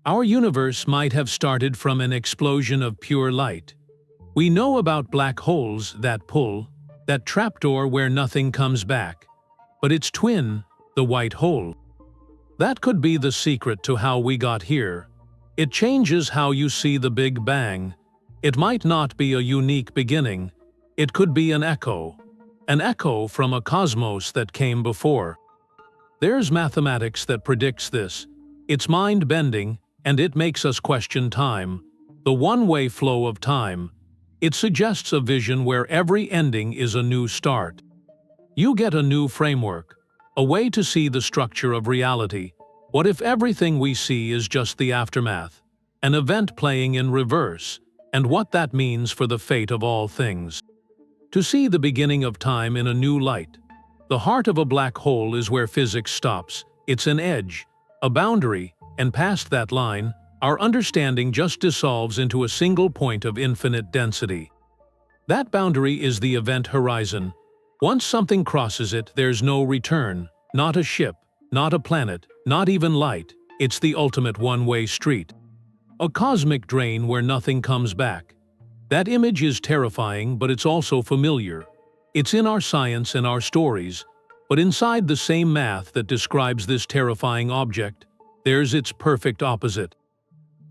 Our universe might have started from an explosion of pure light. We know about black holes that pull, that trapdoor where nothing comes back. But its twin, the white hole. That could be the secret to how we got here. It changes how you see the Big Bang. It might not be a unique beginning. It could be an echo from a cosmos that came before. There's mathematics that predicts this. It's mind-bending, and it makes us question time, the one-way flow of time. It suggests a vision where every ending is a new start. You get a new framework, a way to see the structure of reality. What if everything we see is just the aftermath, an event playing in reverse, and what that means for the fate of all things? To see the beginning of time in a new light. The heart of a black hole is where physics stops. It's an edge, a boundary, and past that line, our understanding just dissolves into a single point of infinite density. That boundary is the event horizon. Once something crosses it, there's no return. Not a ship, not a planet, not even light. It's the ultimate one-way street. A cosmic drain where nothing comes back. That image is terrifying, but it's also familiar. It's in our science and our stories, but inside the same math that describes this terrifying object, there's its perfect opposite.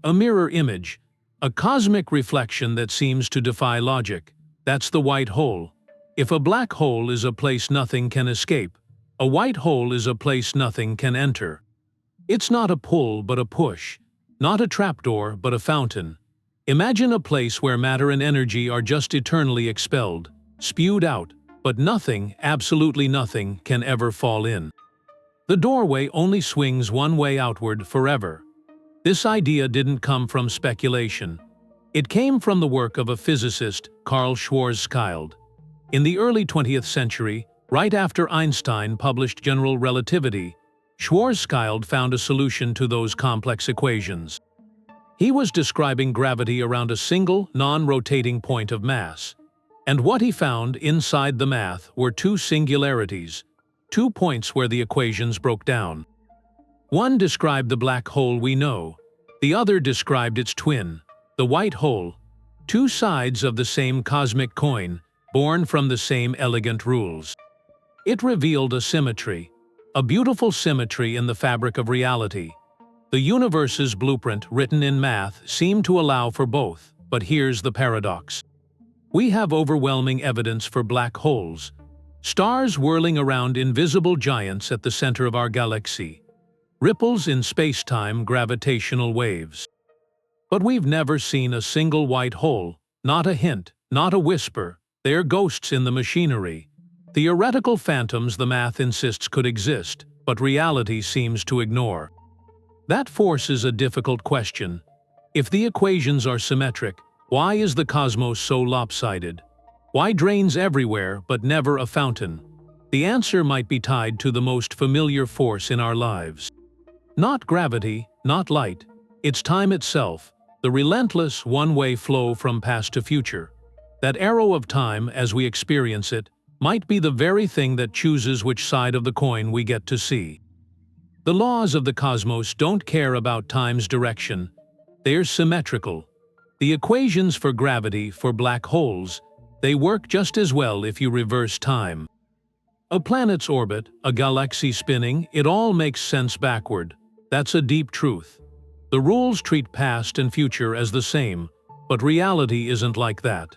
A mirror image, a cosmic reflection that seems to defy logic. That's the white hole. If a black hole is a place nothing can escape, a white hole is a place nothing can enter. It's not a pull but a push, not a trapdoor but a fountain. Imagine a place where matter and energy are just eternally expelled, spewed out, but nothing, absolutely nothing, can ever fall in. The doorway only swings one way outward forever. This idea didn't come from speculation. It came from the work of a physicist, Carl Schwarzschild. In the early 20th century, right after Einstein published general relativity, Schwarzschild found a solution to those complex equations. He was describing gravity around a single, non-rotating point of mass. And what he found inside the math were two singularities, 2 points where the equations broke down. One described the black hole we know. The other described its twin, the white hole. Two sides of the same cosmic coin, born from the same elegant rules. It revealed a symmetry, a beautiful symmetry in the fabric of reality. The universe's blueprint, written in math, seemed to allow for both, but here's the paradox. We have overwhelming evidence for black holes, stars whirling around invisible giants at the center of our galaxy, ripples in space-time, gravitational waves. But we've never seen a single white hole, not a hint, not a whisper. They're ghosts in the machinery. Theoretical phantoms the math insists could exist, but reality seems to ignore. That forces a difficult question. If the equations are symmetric, why is the cosmos so lopsided? Why drains everywhere but never a fountain? The answer might be tied to the most familiar force in our lives. Not gravity, not light. It's time itself, the relentless one-way flow from past to future. That arrow of time, as we experience it, might be the very thing that chooses which side of the coin we get to see. The laws of the cosmos don't care about time's direction. They're symmetrical. The equations for gravity, for black holes, they work just as well if you reverse time. A planet's orbit, a galaxy spinning, it all makes sense backward. That's a deep truth. The rules treat past and future as the same, but reality isn't like that.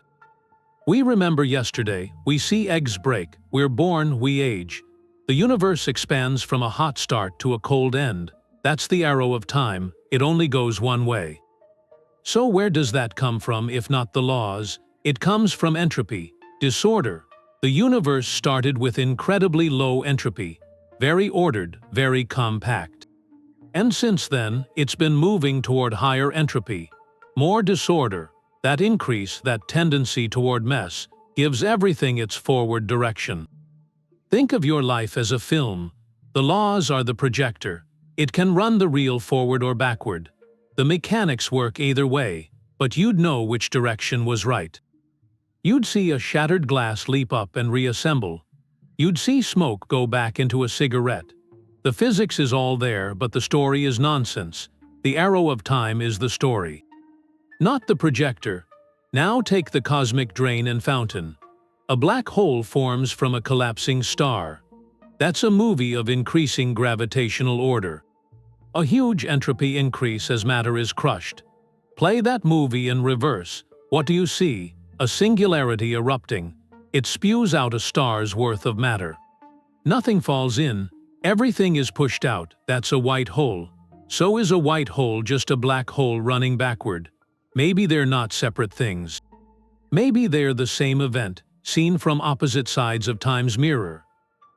We remember yesterday, we see eggs break, we're born, we age. The universe expands from a hot start to a cold end. That's the arrow of time, it only goes one way. So where does that come from if not the laws? It comes from entropy, disorder. The universe started with incredibly low entropy, very ordered, very compact. And since then, it's been moving toward higher entropy, more disorder. That increase, that tendency toward mess, gives everything its forward direction. Think of your life as a film. The laws are the projector. It can run the reel forward or backward. The mechanics work either way, but you'd know which direction was right. You'd see a shattered glass leap up and reassemble. You'd see smoke go back into a cigarette. The physics is all there, but the story is nonsense. The arrow of time is the story. Not the projector. Now take the cosmic drain and fountain. A black hole forms from a collapsing star. That's a movie of increasing gravitational order. A huge entropy increase as matter is crushed. Play that movie in reverse. What do you see? A singularity erupting. It spews out a star's worth of matter. Nothing falls in. Everything is pushed out. That's a white hole. So is a white hole just a black hole running backward? Maybe they're not separate things. Maybe they're the same event, seen from opposite sides of time's mirror.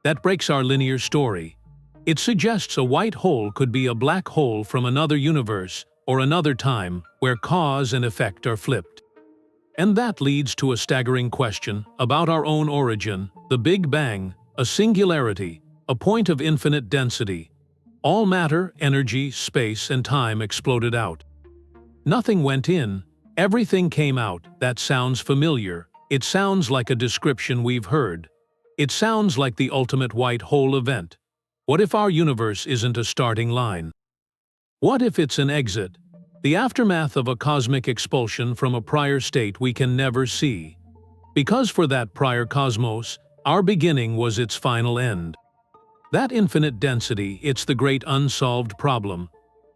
That breaks our linear story. It suggests a white hole could be a black hole from another universe or another time where cause and effect are flipped. And that leads to a staggering question about our own origin, the Big Bang, a singularity, a point of infinite density. All matter, energy, space, and time exploded out. Nothing went in, everything came out. That sounds familiar. It sounds like a description we've heard. It sounds like the ultimate white hole event. What if our universe isn't a starting line? What if it's an exit? The aftermath of a cosmic expulsion from a prior state we can never see. Because for that prior cosmos, our beginning was its final end. That infinite density, it's the great unsolved problem.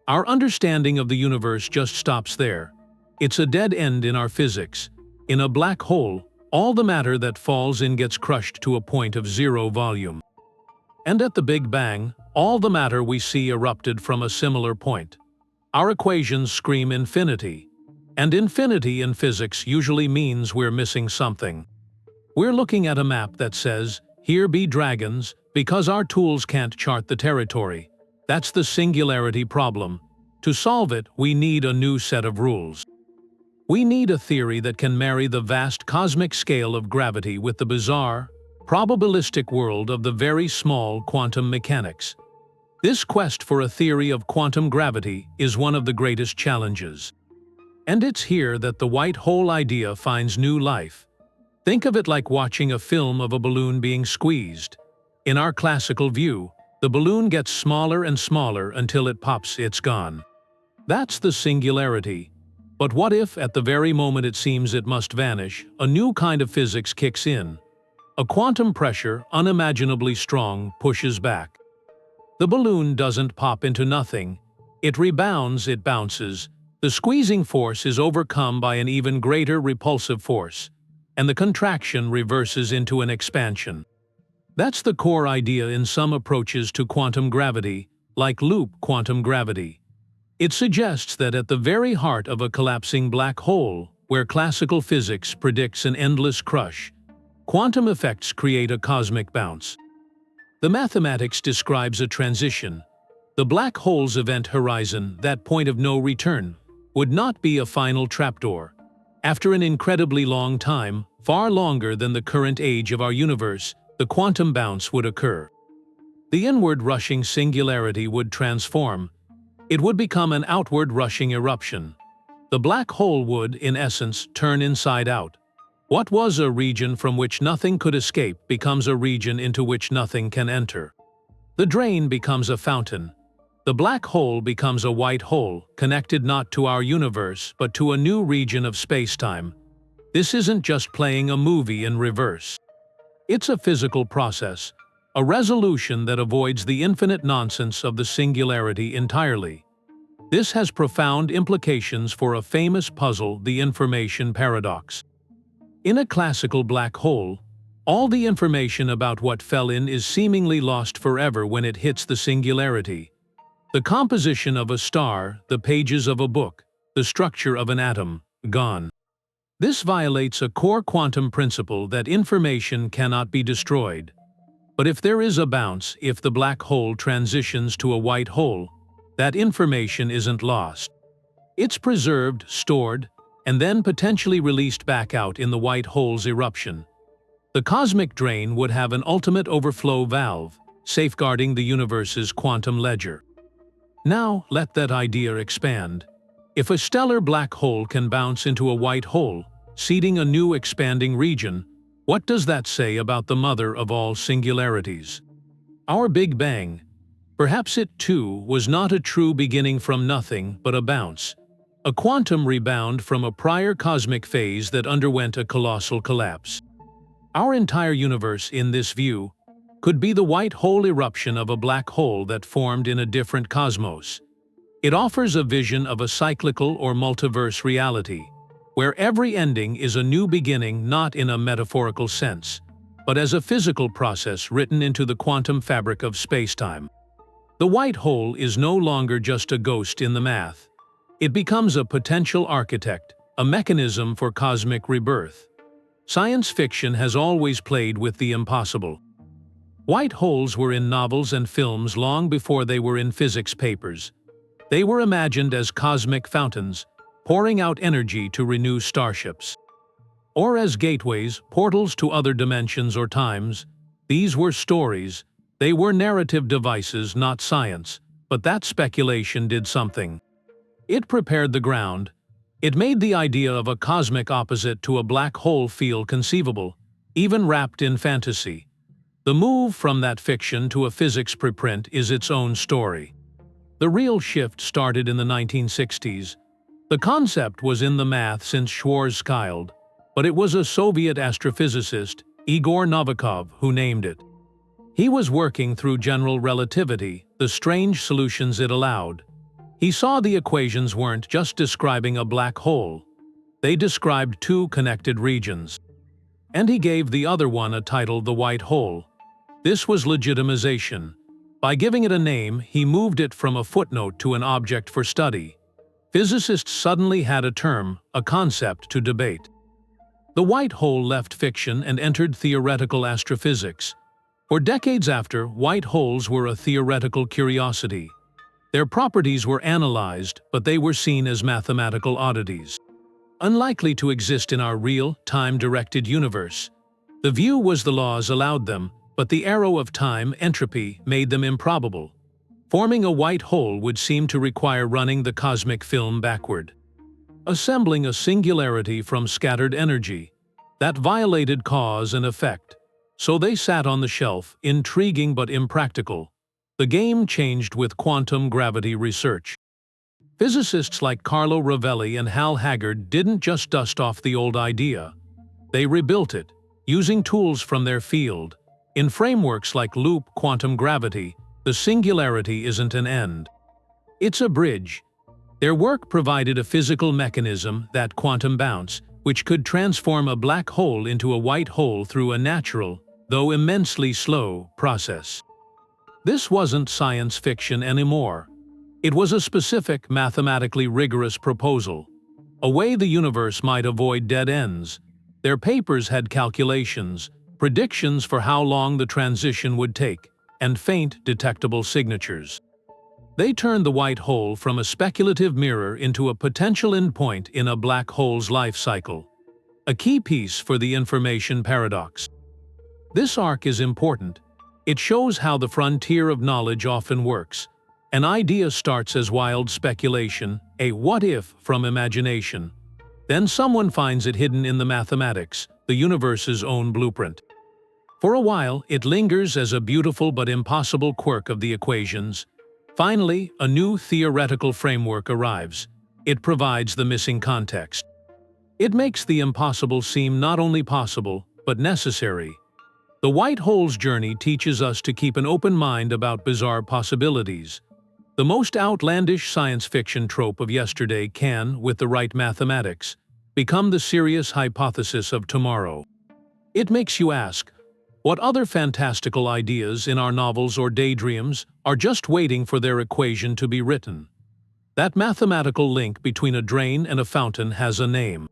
Our understanding of the universe just stops there. It's a dead end in our physics. In a black hole, all the matter that falls in gets crushed to a point of zero volume. And at the Big Bang, all the matter we see erupted from a similar point. Our equations scream infinity. And infinity in physics usually means we're missing something. We're looking at a map that says, "Here be dragons," because our tools can't chart the territory. That's the singularity problem. To solve it, we need a new set of rules. We need a theory that can marry the vast cosmic scale of gravity with the bizarre, probabilistic world of the very small quantum mechanics. This quest for a theory of quantum gravity is one of the greatest challenges. And it's here that the white hole idea finds new life. Think of it like watching a film of a balloon being squeezed. In our classical view, the balloon gets smaller and smaller until it pops, it's gone. That's the singularity. But what if, at the very moment it seems it must vanish, a new kind of physics kicks in? A quantum pressure, unimaginably strong, pushes back. The balloon doesn't pop into nothing. It rebounds, it bounces. The squeezing force is overcome by an even greater repulsive force, and the contraction reverses into an expansion. That's the core idea in some approaches to quantum gravity, like loop quantum gravity. It suggests that at the very heart of a collapsing black hole, where classical physics predicts an endless crush, quantum effects create a cosmic bounce. The mathematics describes a transition. The black hole's event horizon, that point of no return, would not be a final trapdoor. After an incredibly long time, far longer than the current age of our universe, the quantum bounce would occur. The inward rushing singularity would transform. It would become an outward rushing eruption. The black hole would, in essence, turn inside out. What was a region from which nothing could escape becomes a region into which nothing can enter. The drain becomes a fountain. The black hole becomes a white hole, connected not to our universe but to a new region of space-time. This isn't just playing a movie in reverse. It's a physical process, a resolution that avoids the infinite nonsense of the singularity entirely. This has profound implications for a famous puzzle, the information paradox. In a classical black hole, all the information about what fell in is seemingly lost forever when it hits the singularity. The composition of a star, the pages of a book, the structure of an atom, gone. This violates a core quantum principle that information cannot be destroyed. But if there is a bounce, if the black hole transitions to a white hole, that information isn't lost. It's preserved, stored, and then potentially released back out in the white hole's eruption. The cosmic drain would have an ultimate overflow valve, safeguarding the universe's quantum ledger. Now, let that idea expand. If a stellar black hole can bounce into a white hole, seeding a new expanding region, what does that say about the mother of all singularities? Our Big Bang. Perhaps it, too, was not a true beginning from nothing, but a bounce, a quantum rebound from a prior cosmic phase that underwent a colossal collapse. Our entire universe, in this view, could be the white hole eruption of a black hole that formed in a different cosmos. It offers a vision of a cyclical or multiverse reality, where every ending is a new beginning, not in a metaphorical sense, but as a physical process written into the quantum fabric of spacetime. The white hole is no longer just a ghost in the math. It becomes a potential architect, a mechanism for cosmic rebirth. Science fiction has always played with the impossible. White holes were in novels and films long before they were in physics papers. They were imagined as cosmic fountains, pouring out energy to renew starships. Or as gateways, portals to other dimensions or times. These were stories. They were narrative devices, not science, but that speculation did something. It prepared the ground. It made the idea of a cosmic opposite to a black hole feel conceivable, even wrapped in fantasy. The move from that fiction to a physics preprint is its own story. The real shift started in the 1960s. The concept was in the math since Schwarzschild, but it was a Soviet astrophysicist, Igor Novikov, who named it. He was working through general relativity, the strange solutions it allowed. He saw the equations weren't just describing a black hole. They described two connected regions. And he gave the other one a title, the white hole. This was legitimization. By giving it a name, he moved it from a footnote to an object for study. Physicists suddenly had a term, a concept to debate. The white hole left fiction and entered theoretical astrophysics. For decades after, white holes were a theoretical curiosity. Their properties were analyzed, but they were seen as mathematical oddities, unlikely to exist in our real, time-directed universe. The view was the laws allowed them, but the arrow of time, entropy, made them improbable. Forming a white hole would seem to require running the cosmic film backward, assembling a singularity from scattered energy. That violated cause and effect. So they sat on the shelf, intriguing but impractical. The game changed with quantum gravity research. Physicists like Carlo Rovelli and Hal Haggard didn't just dust off the old idea. They rebuilt it, using tools from their field. In frameworks like loop quantum gravity, the singularity isn't an end. It's a bridge. Their work provided a physical mechanism, that quantum bounce, which could transform a black hole into a white hole through a natural, though immensely slow, process. This wasn't science fiction anymore. It was a specific, mathematically rigorous proposal, a way the universe might avoid dead ends. Their papers had calculations, predictions for how long the transition would take, and faint, detectable signatures. They turned the white hole from a speculative mirror into a potential endpoint in a black hole's life cycle, a key piece for the information paradox. This arc is important. It shows how the frontier of knowledge often works. An idea starts as wild speculation, a what-if from imagination. Then someone finds it hidden in the mathematics, the universe's own blueprint. For a while, it lingers as a beautiful but impossible quirk of the equations. Finally, a new theoretical framework arrives. It provides the missing context. It makes the impossible seem not only possible, but necessary. The white hole's journey teaches us to keep an open mind about bizarre possibilities. The most outlandish science fiction trope of yesterday can, with the right mathematics, become the serious hypothesis of tomorrow. It makes you ask, what other fantastical ideas in our novels or daydreams are just waiting for their equation to be written? That mathematical link between a drain and a fountain has a name.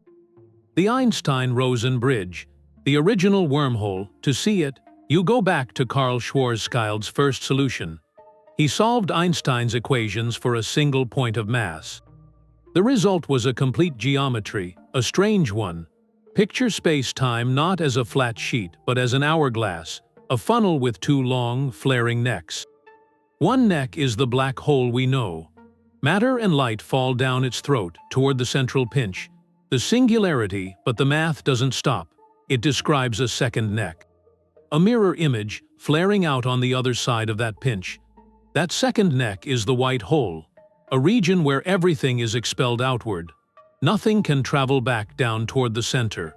The Einstein-Rosen Bridge, the original wormhole. To see it, you go back to Carl Schwarzschild's first solution. He solved Einstein's equations for a single point of mass. The result was a complete geometry, a strange one. Picture space-time not as a flat sheet but as an hourglass, a funnel with two long, flaring necks. One neck is the black hole we know. Matter and light fall down its throat, toward the central pinch. The singularity, but the math doesn't stop. It describes a second neck. A mirror image, flaring out on the other side of that pinch. That second neck is the white hole, a region where everything is expelled outward. Nothing can travel back down toward the center.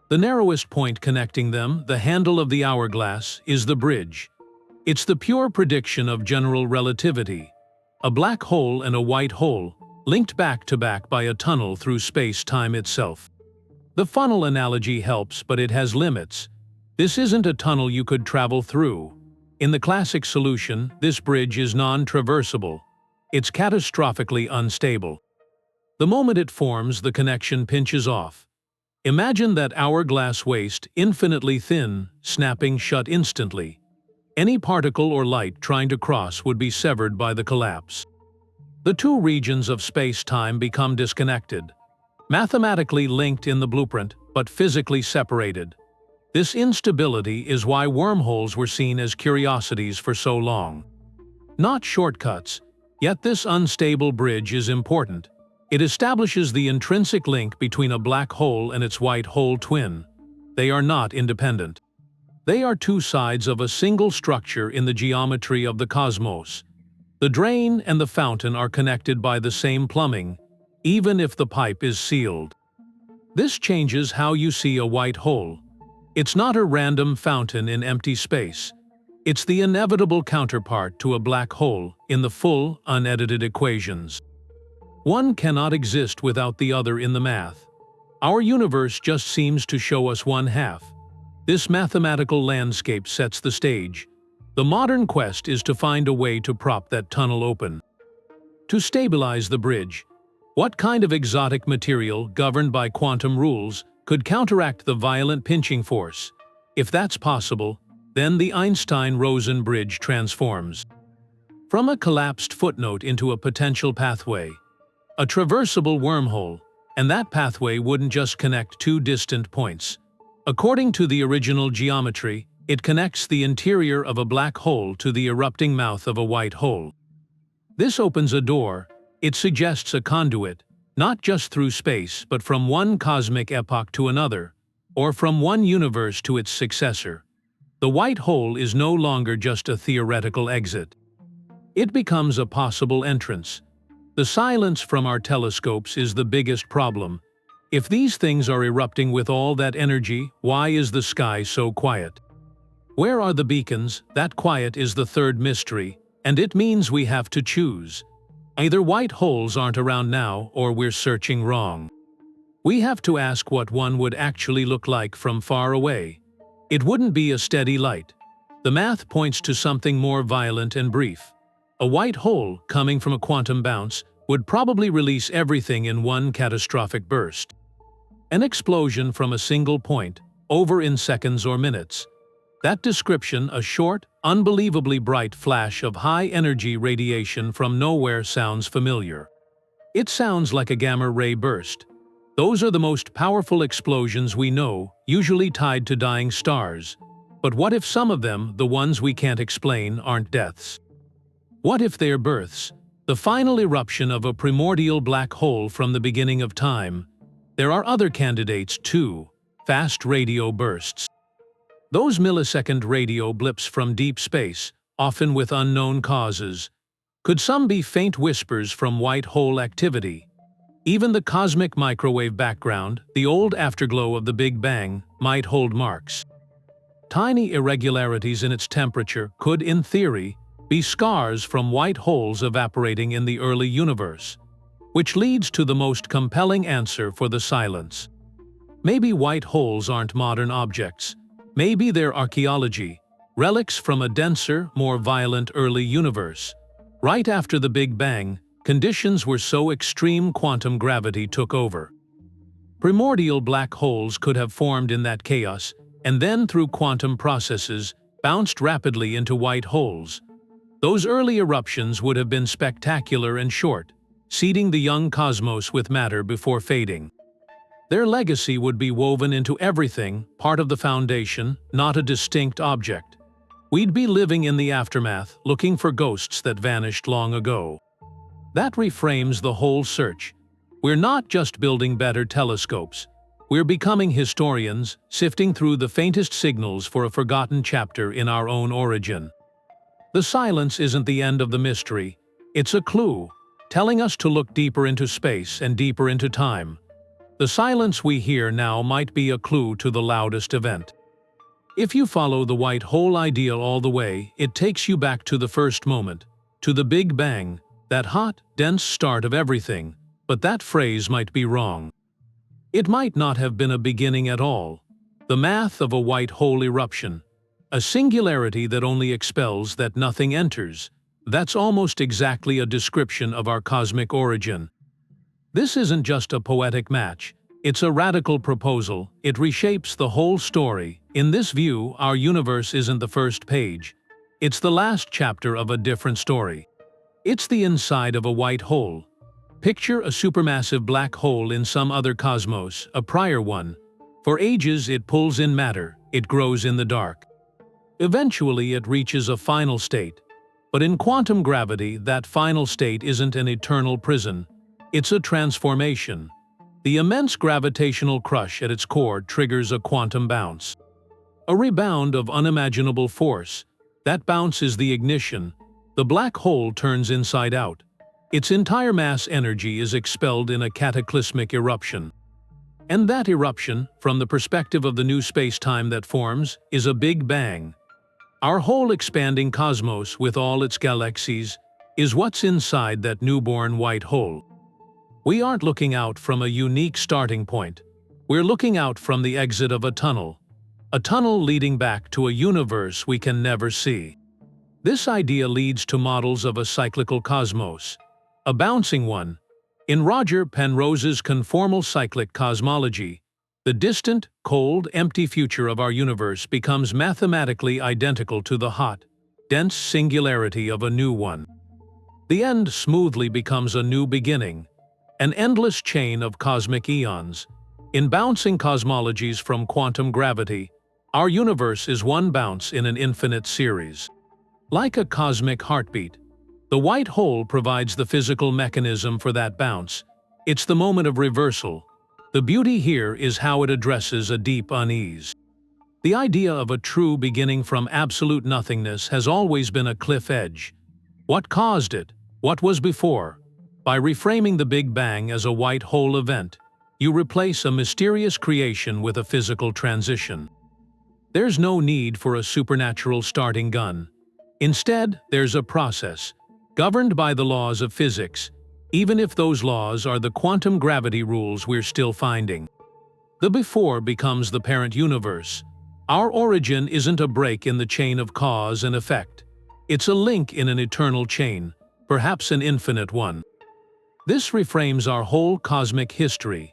The narrowest point connecting them, the handle of the hourglass, is the bridge. It's the pure prediction of general relativity. A black hole and a white hole, linked back to back by a tunnel through space-time itself. The funnel analogy helps, but it has limits. This isn't a tunnel you could travel through. In the classic solution, this bridge is non-traversable. It's catastrophically unstable. The moment it forms, the connection pinches off. Imagine that hourglass waist, infinitely thin, snapping shut instantly. Any particle or light trying to cross would be severed by the collapse. The two regions of space-time become disconnected, mathematically linked in the blueprint, but physically separated. This instability is why wormholes were seen as curiosities for so long. Not shortcuts, yet this unstable bridge is important. It establishes the intrinsic link between a black hole and its white hole twin. They are not independent. They are two sides of a single structure in the geometry of the cosmos. The drain and the fountain are connected by the same plumbing, even if the pipe is sealed. This changes how you see a white hole. It's not a random fountain in empty space. It's the inevitable counterpart to a black hole in the full, unedited equations. One cannot exist without the other in the math. Our universe just seems to show us one half. This mathematical landscape sets the stage. The modern quest is to find a way to prop that tunnel open. To stabilize the bridge, what kind of exotic material, governed by quantum rules, could counteract the violent pinching force? If that's possible, then the Einstein-Rosen Bridge transforms. From a collapsed footnote into a potential pathway. A traversable wormhole, and that pathway wouldn't just connect two distant points. According to the original geometry, it connects the interior of a black hole to the erupting mouth of a white hole. This opens a door. It suggests a conduit, not just through space, but from one cosmic epoch to another, or from one universe to its successor. The white hole is no longer just a theoretical exit. It becomes a possible entrance. The silence from our telescopes is the biggest problem. If these things are erupting with all that energy, why is the sky so quiet? Where are the beacons? That quiet is the third mystery, and it means we have to choose. Either white holes aren't around now, or we're searching wrong. We have to ask what one would actually look like from far away. It wouldn't be a steady light. The math points to something more violent and brief. A white hole, coming from a quantum bounce, would probably release everything in one catastrophic burst. An explosion from a single point, over in seconds or minutes. That description, a short, unbelievably bright flash of high-energy radiation from nowhere, sounds familiar. It sounds like a gamma-ray burst. Those are the most powerful explosions we know, usually tied to dying stars. But what if some of them, the ones we can't explain, aren't deaths? What if they're births? The final eruption of a primordial black hole from the beginning of time. There are other candidates too. Fast radio bursts. Those millisecond radio blips from deep space, often with unknown causes. Could some be faint whispers from white hole activity? Even the cosmic microwave background, the old afterglow of the Big Bang, might hold marks. Tiny irregularities in its temperature could, in theory, be scars from white holes evaporating in the early universe, which leads to the most compelling answer for the silence. Maybe white holes aren't modern objects. Maybe they're archaeology, relics from a denser, more violent early universe. Right after the Big Bang, conditions were so extreme quantum gravity took over. Primordial black holes could have formed in that chaos, and then through quantum processes, bounced rapidly into white holes. Those early eruptions would have been spectacular and short, seeding the young cosmos with matter before fading. Their legacy would be woven into everything, part of the foundation, not a distinct object. We'd be living in the aftermath, looking for ghosts that vanished long ago. That reframes the whole search. We're not just building better telescopes. We're becoming historians, sifting through the faintest signals for a forgotten chapter in our own origin. The silence isn't the end of the mystery, it's a clue, telling us to look deeper into space and deeper into time. The silence we hear now might be a clue to the loudest event. If you follow the white hole ideal all the way, it takes you back to the first moment, to the Big Bang, that hot, dense start of everything, but that phrase might be wrong. It might not have been a beginning at all. The math of a white hole eruption, a singularity that only expels, that nothing enters, that's almost exactly a description of our cosmic origin. This isn't just a poetic match, it's a radical proposal. It reshapes the whole story. In this view, our universe isn't the first page. It's the last chapter of a different story. It's the inside of a white hole. Picture a supermassive black hole in some other cosmos, a prior one. For ages it pulls in matter, it grows in the dark. Eventually it reaches a final state. But in quantum gravity, that final state isn't an eternal prison. It's a transformation. The immense gravitational crush at its core triggers a quantum bounce. A rebound of unimaginable force. That bounce is the ignition. The black hole turns inside out. Its entire mass energy is expelled in a cataclysmic eruption. And that eruption, from the perspective of the new space-time that forms, is a Big Bang. Our whole expanding cosmos, with all its galaxies, is what's inside that newborn white hole. We aren't looking out from a unique starting point. We're looking out from the exit of a tunnel leading back to a universe we can never see. This idea leads to models of a cyclical cosmos, a bouncing one. In Roger Penrose's conformal cyclic cosmology, the distant, cold, empty future of our universe becomes mathematically identical to the hot, dense singularity of a new one. The end smoothly becomes a new beginning, an endless chain of cosmic eons. In bouncing cosmologies from quantum gravity, our universe is one bounce in an infinite series. Like a cosmic heartbeat, the white hole provides the physical mechanism for that bounce. It's the moment of reversal. The beauty here is how it addresses a deep unease. The idea of a true beginning from absolute nothingness has always been a cliff edge. What caused it? What was before? By reframing the Big Bang as a white hole event, you replace a mysterious creation with a physical transition. There's no need for a supernatural starting gun. Instead, there's a process, governed by the laws of physics, even if those laws are the quantum gravity rules we're still finding. The before becomes the parent universe. Our origin isn't a break in the chain of cause and effect. It's a link in an eternal chain, perhaps an infinite one. This reframes our whole cosmic history.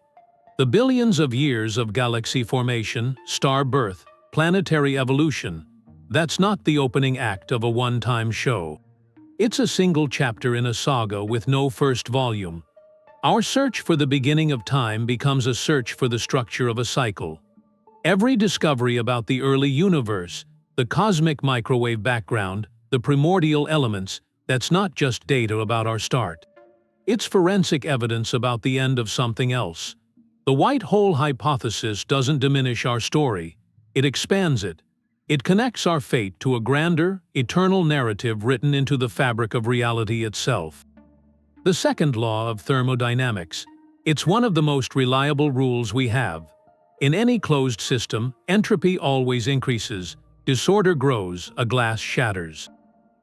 The billions of years of galaxy formation, star birth, planetary evolution. That's not the opening act of a one-time show. It's a single chapter in a saga with no first volume. Our search for the beginning of time becomes a search for the structure of a cycle. Every discovery about the early universe, the cosmic microwave background, the primordial elements, that's not just data about our start. It's forensic evidence about the end of something else. The white hole hypothesis doesn't diminish our story, it expands it. It connects our fate to a grander, eternal narrative written into the fabric of reality itself. The second law of thermodynamics. It's one of the most reliable rules we have. In any closed system, entropy always increases, disorder grows, a glass shatters.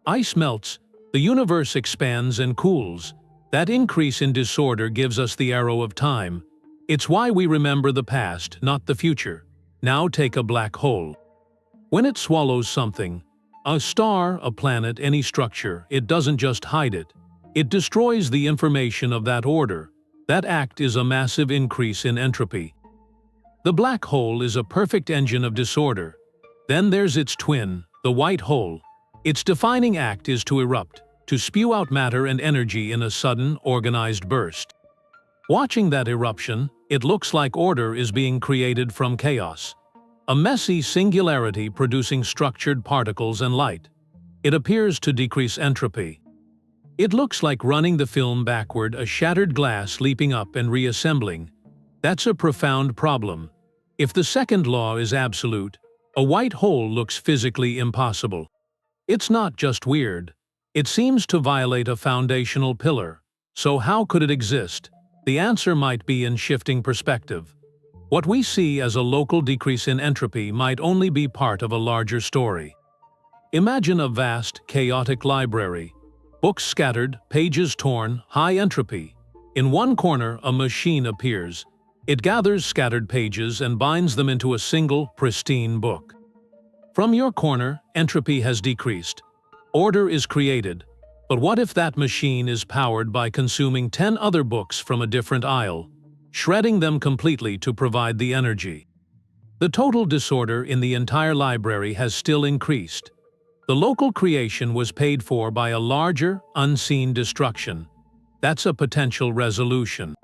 Ice melts, the universe expands and cools. That increase in disorder gives us the arrow of time. It's why we remember the past, not the future. Now take a black hole. When it swallows something, a star, a planet, any structure, it doesn't just hide it. It destroys the information of that order. That act is a massive increase in entropy. The black hole is a perfect engine of disorder. Then there's its twin, the white hole. Its defining act is to erupt, to spew out matter and energy in a sudden, organized burst. Watching that eruption, it looks like order is being created from chaos. A messy singularity producing structured particles and light. It appears to decrease entropy. It looks like running the film backward, a shattered glass leaping up and reassembling. That's a profound problem. If the second law is absolute, a white hole looks physically impossible. It's not just weird. It seems to violate a foundational pillar. So how could it exist? The answer might be in shifting perspective. What we see as a local decrease in entropy might only be part of a larger story. Imagine a vast, chaotic library. Books scattered, pages torn, high entropy. In one corner, a machine appears. It gathers scattered pages and binds them into a single, pristine book. From your corner, entropy has decreased. Order is created. But what if that machine is powered by consuming 10 other books from a different aisle, shredding them completely to provide the energy? The total disorder in the entire library has still increased. The local creation was paid for by a larger, unseen destruction. That's a potential resolution.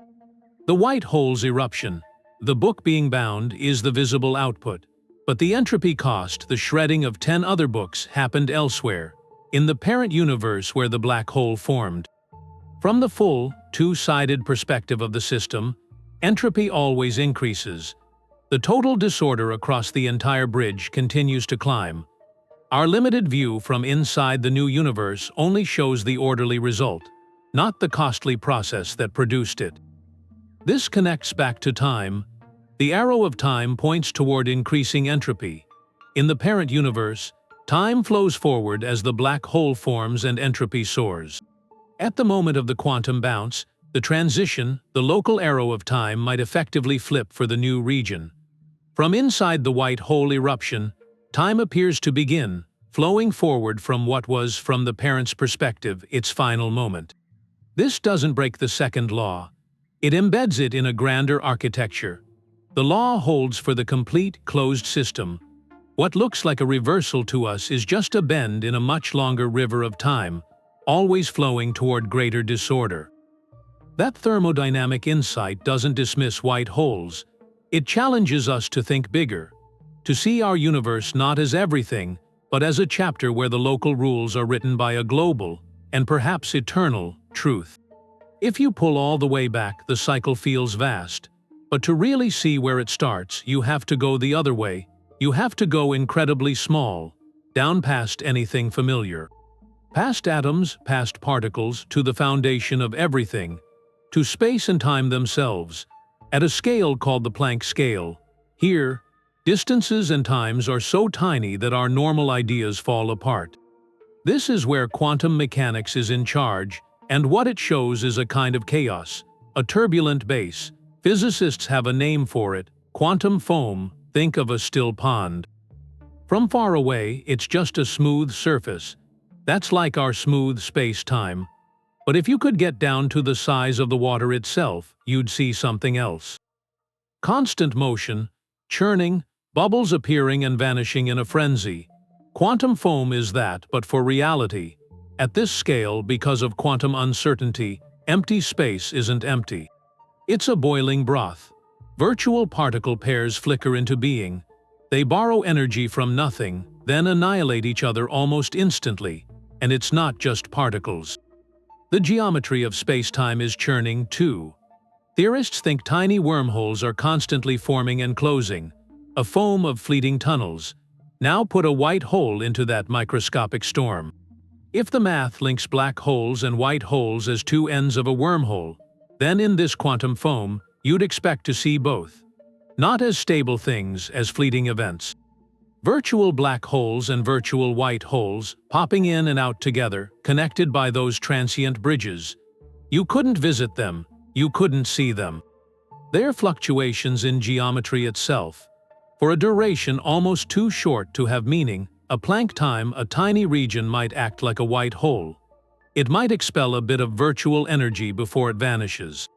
The white hole's eruption, the book being bound, is the visible output. But the entropy cost, the shredding of 10 other books, happened elsewhere, in the parent universe where the black hole formed. From the full, two-sided perspective of the system, entropy always increases. The total disorder across the entire bridge continues to climb. Our limited view from inside the new universe only shows the orderly result, not the costly process that produced it. This connects back to time. The arrow of time points toward increasing entropy. In the parent universe, time flows forward as the black hole forms and entropy soars. At the moment of the quantum bounce, the transition, the local arrow of time might effectively flip for the new region. From inside the white hole eruption, time appears to begin, flowing forward from what was, from the parent's perspective, its final moment. This doesn't break the second law. It embeds it in a grander architecture. The law holds for the complete, closed system. What looks like a reversal to us is just a bend in a much longer river of time, always flowing toward greater disorder. That thermodynamic insight doesn't dismiss white holes. It challenges us to think bigger, to see our universe not as everything, but as a chapter where the local rules are written by a global, and perhaps eternal, truth. If you pull all the way back, the cycle feels vast. But to really see where it starts, you have to go the other way. You have to go incredibly small, down past anything familiar. Past atoms, past particles, to the foundation of everything, to space and time themselves, at a scale called the Planck scale. Here, distances and times are so tiny that our normal ideas fall apart. This is where quantum mechanics is in charge, and what it shows is a kind of chaos, a turbulent base. Physicists have a name for it: quantum foam. Think of a still pond. From far away, it's just a smooth surface. That's like our smooth space-time. But if you could get down to the size of the water itself, you'd see something else. Constant motion, churning, bubbles appearing and vanishing in a frenzy. Quantum foam is that, but for reality. At this scale, because of quantum uncertainty, empty space isn't empty. It's a boiling broth. Virtual particle pairs flicker into being. They borrow energy from nothing, then annihilate each other almost instantly. And it's not just particles. The geometry of space-time is churning, too. Theorists think tiny wormholes are constantly forming and closing, a foam of fleeting tunnels. Now put a white hole into that microscopic storm. If the math links black holes and white holes as two ends of a wormhole, then in this quantum foam, you'd expect to see both. Not as stable things, as fleeting events. Virtual black holes and virtual white holes, popping in and out together, connected by those transient bridges. You couldn't visit them, you couldn't see them. They're fluctuations in geometry itself. For a duration almost too short to have meaning, a Planck time, a tiny region might act like a white hole. It might expel a bit of virtual energy before it vanishes.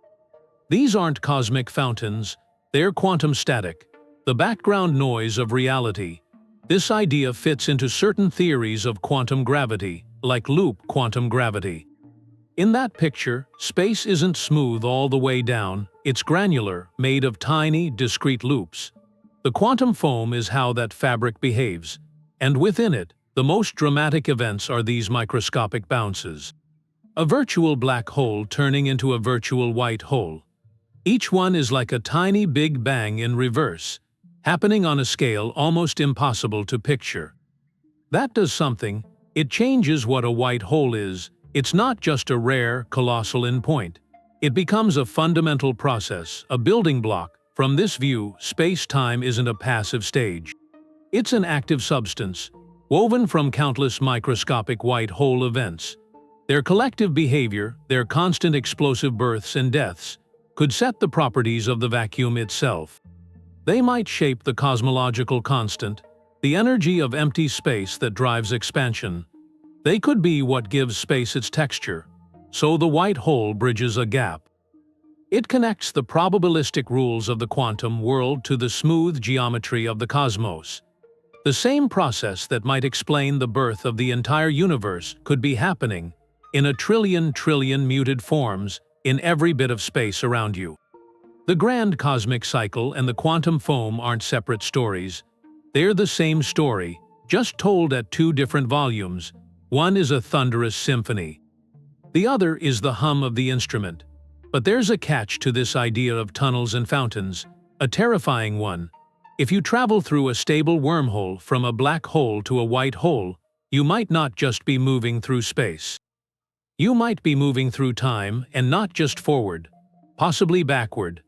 These aren't cosmic fountains, they're quantum static, the background noise of reality. This idea fits into certain theories of quantum gravity, like loop quantum gravity. In that picture, space isn't smooth all the way down, it's granular, made of tiny, discrete loops. The quantum foam is how that fabric behaves, and within it, the most dramatic events are these microscopic bounces. A virtual black hole turning into a virtual white hole. Each one is like a tiny Big Bang in reverse, happening on a scale almost impossible to picture. That does something. It changes what a white hole is. It's not just a rare, colossal endpoint. It becomes a fundamental process, a building block. From this view, space-time isn't a passive stage. It's an active substance, woven from countless microscopic white hole events. Their collective behavior, their constant explosive births and deaths, could set the properties of the vacuum itself. They might shape the cosmological constant, the energy of empty space that drives expansion. They could be what gives space its texture. So the white hole bridges a gap. It connects the probabilistic rules of the quantum world to the smooth geometry of the cosmos. The same process that might explain the birth of the entire universe could be happening in a trillion muted forms in every bit of space around you. The grand cosmic cycle and the quantum foam aren't separate stories. They're the same story, just told at two different volumes. One is a thunderous symphony. The other is the hum of the instrument. But there's a catch to this idea of tunnels and fountains, a terrifying one. If you travel through a stable wormhole from a black hole to a white hole, you might not just be moving through space. You might be moving through time, and not just forward, possibly backward.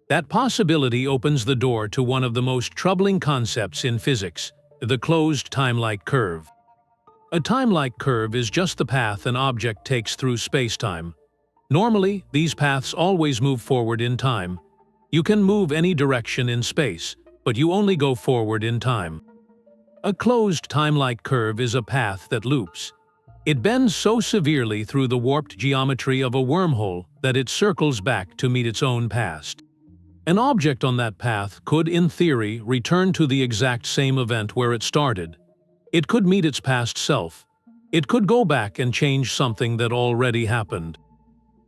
That possibility opens the door to one of the most troubling concepts in physics, the closed timelike curve. A timelike curve is just the path an object takes through spacetime. Normally, these paths always move forward in time. You can move any direction in space, but you only go forward in time. A closed timelike curve is a path that loops. It bends so severely through the warped geometry of a wormhole that it circles back to meet its own past. An object on that path could, in theory, return to the exact same event where it started. It could meet its past self. It could go back and change something that already happened.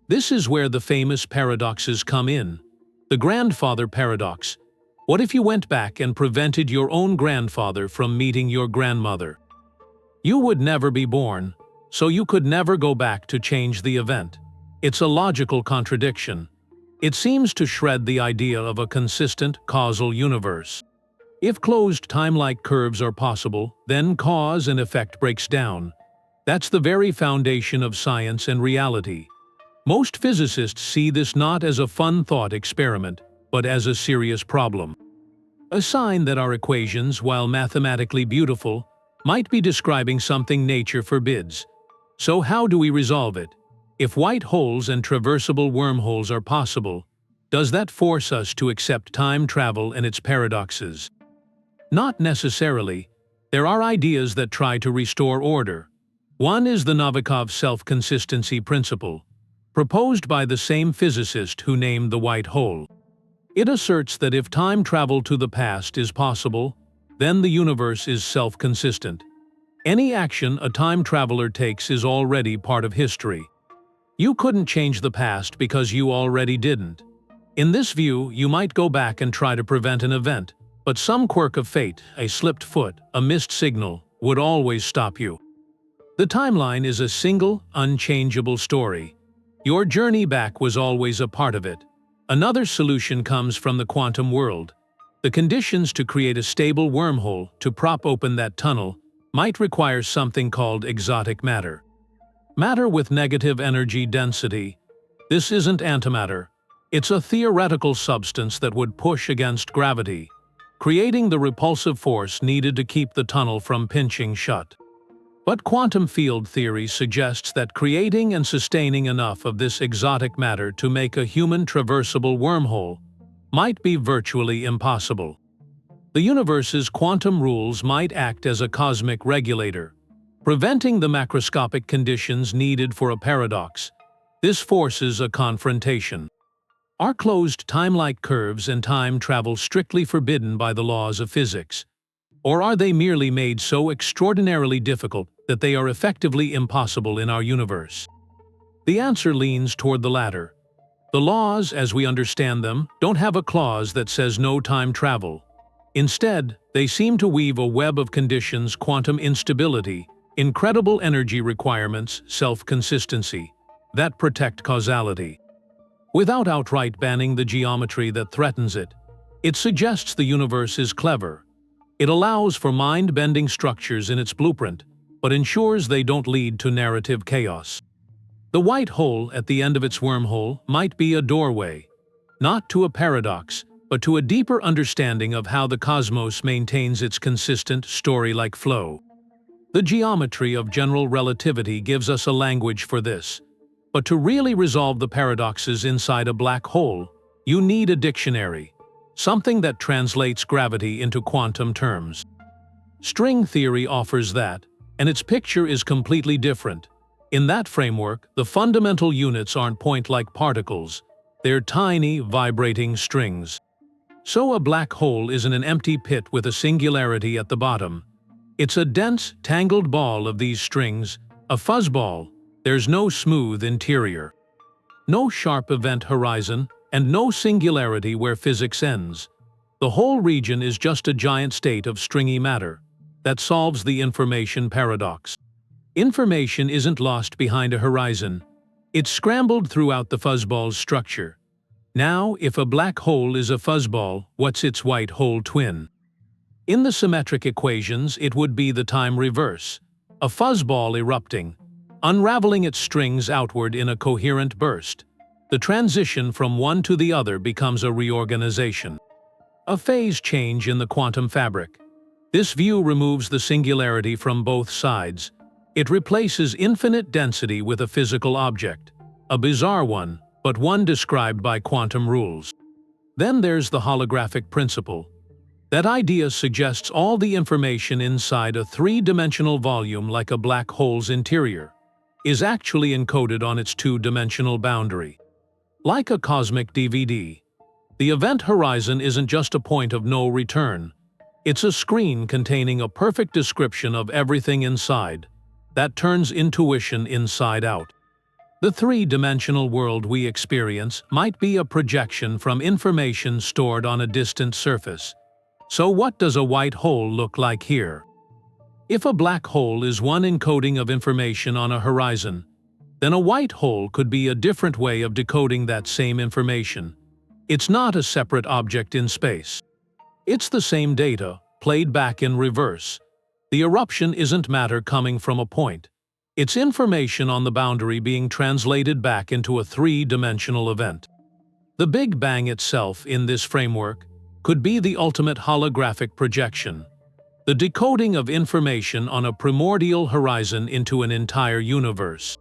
This is where the famous paradoxes come in. The grandfather paradox. What if you went back and prevented your own grandfather from meeting your grandmother? You would never be born, so you could never go back to change the event. It's a logical contradiction. It seems to shred the idea of a consistent, causal universe. If closed timelike curves are possible, then cause and effect breaks down. That's the very foundation of science and reality. Most physicists see this not as a fun thought experiment, but as a serious problem. A sign that our equations, while mathematically beautiful, might be describing something nature forbids. So how do we resolve it? If white holes and traversable wormholes are possible, does that force us to accept time travel and its paradoxes? Not necessarily. There are ideas that try to restore order. One is the Novikov self-consistency principle, proposed by the same physicist who named the white hole. It asserts that if time travel to the past is possible, then the universe is self-consistent. Any action a time traveler takes is already part of history. You couldn't change the past because you already didn't. In this view, you might go back and try to prevent an event, but some quirk of fate, a slipped foot, a missed signal, would always stop you. The timeline is a single, unchangeable story. Your journey back was always a part of it. Another solution comes from the quantum world. The conditions to create a stable wormhole to prop open that tunnel might require something called exotic matter. Matter with negative energy density. This isn't antimatter. It's a theoretical substance that would push against gravity, creating the repulsive force needed to keep the tunnel from pinching shut. But quantum field theory suggests that creating and sustaining enough of this exotic matter to make a human traversable wormhole might be virtually impossible. The universe's quantum rules might act as a cosmic regulator, preventing the macroscopic conditions needed for a paradox. This forces a confrontation. Are closed timelike curves and time travel strictly forbidden by the laws of physics? Or are they merely made so extraordinarily difficult that they are effectively impossible in our universe? The answer leans toward the latter. The laws, as we understand them, don't have a clause that says no time travel. Instead, they seem to weave a web of conditions: quantum instability, incredible energy requirements, self-consistency, that protect causality. Without outright banning the geometry that threatens it, it suggests the universe is clever. It allows for mind-bending structures in its blueprint, but ensures they don't lead to narrative chaos. The white hole at the end of its wormhole might be a doorway, not to a paradox, but to a deeper understanding of how the cosmos maintains its consistent, story-like flow. The geometry of general relativity gives us a language for this. But to really resolve the paradoxes inside a black hole, you need a dictionary, something that translates gravity into quantum terms. String theory offers that, and its picture is completely different. In that framework, the fundamental units aren't point-like particles, they're tiny, vibrating strings. So a black hole isn't an empty pit with a singularity at the bottom. It's a dense, tangled ball of these strings, a fuzzball. There's no smooth interior, no sharp event horizon, and no singularity where physics ends. The whole region is just a giant state of stringy matter that solves the information paradox. Information isn't lost behind a horizon. It's scrambled throughout the fuzzball's structure. Now, if a black hole is a fuzzball, what's its white hole twin? In the symmetric equations, it would be the time reverse, a fuzzball erupting, unraveling its strings outward in a coherent burst. The transition from one to the other becomes a reorganization, a phase change in the quantum fabric. This view removes the singularity from both sides. It replaces infinite density with a physical object, a bizarre one, but one described by quantum rules. Then there's the holographic principle. That idea suggests all the information inside a three-dimensional volume, like a black hole's interior, is actually encoded on its two-dimensional boundary. Like a cosmic DVD, the event horizon isn't just a point of no return. It's a screen containing a perfect description of everything inside that turns intuition inside out. The three-dimensional world we experience might be a projection from information stored on a distant surface. So what does a white hole look like here? If a black hole is one encoding of information on a horizon, then a white hole could be a different way of decoding that same information. It's not a separate object in space. It's the same data, played back in reverse. The eruption isn't matter coming from a point. It's information on the boundary being translated back into a three-dimensional event. The Big Bang itself, in this framework, could be the ultimate holographic projection, the decoding of information on a primordial horizon into an entire universe.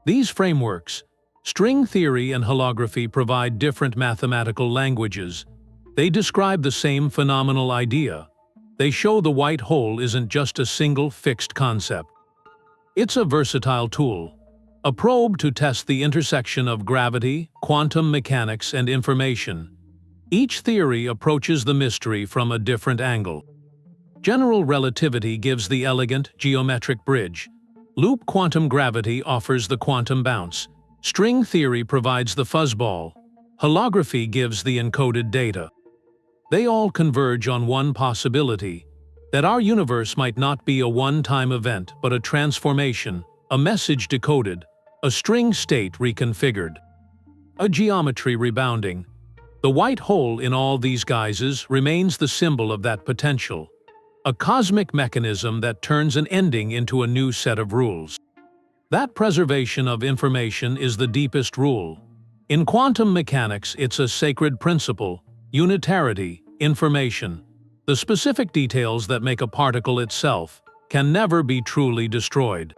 These frameworks, string theory and holography, provide different mathematical languages. They describe the same phenomenal idea. They show the white hole isn't just a single fixed concept. It's a versatile tool, a probe to test the intersection of gravity, quantum mechanics, and information. Each theory approaches the mystery from a different angle. General relativity gives the elegant, geometric bridge. Loop quantum gravity offers the quantum bounce. String theory provides the fuzzball. Holography gives the encoded data. They all converge on one possibility, that our universe might not be a one-time event but a transformation, a message decoded, a string state reconfigured, a geometry rebounding. The white hole in all these guises remains the symbol of that potential, a cosmic mechanism that turns an ending into a new set of rules. That preservation of information is the deepest rule. In quantum mechanics, it's a sacred principle, unitarity, information. The specific details that make a particle itself can never be truly destroyed.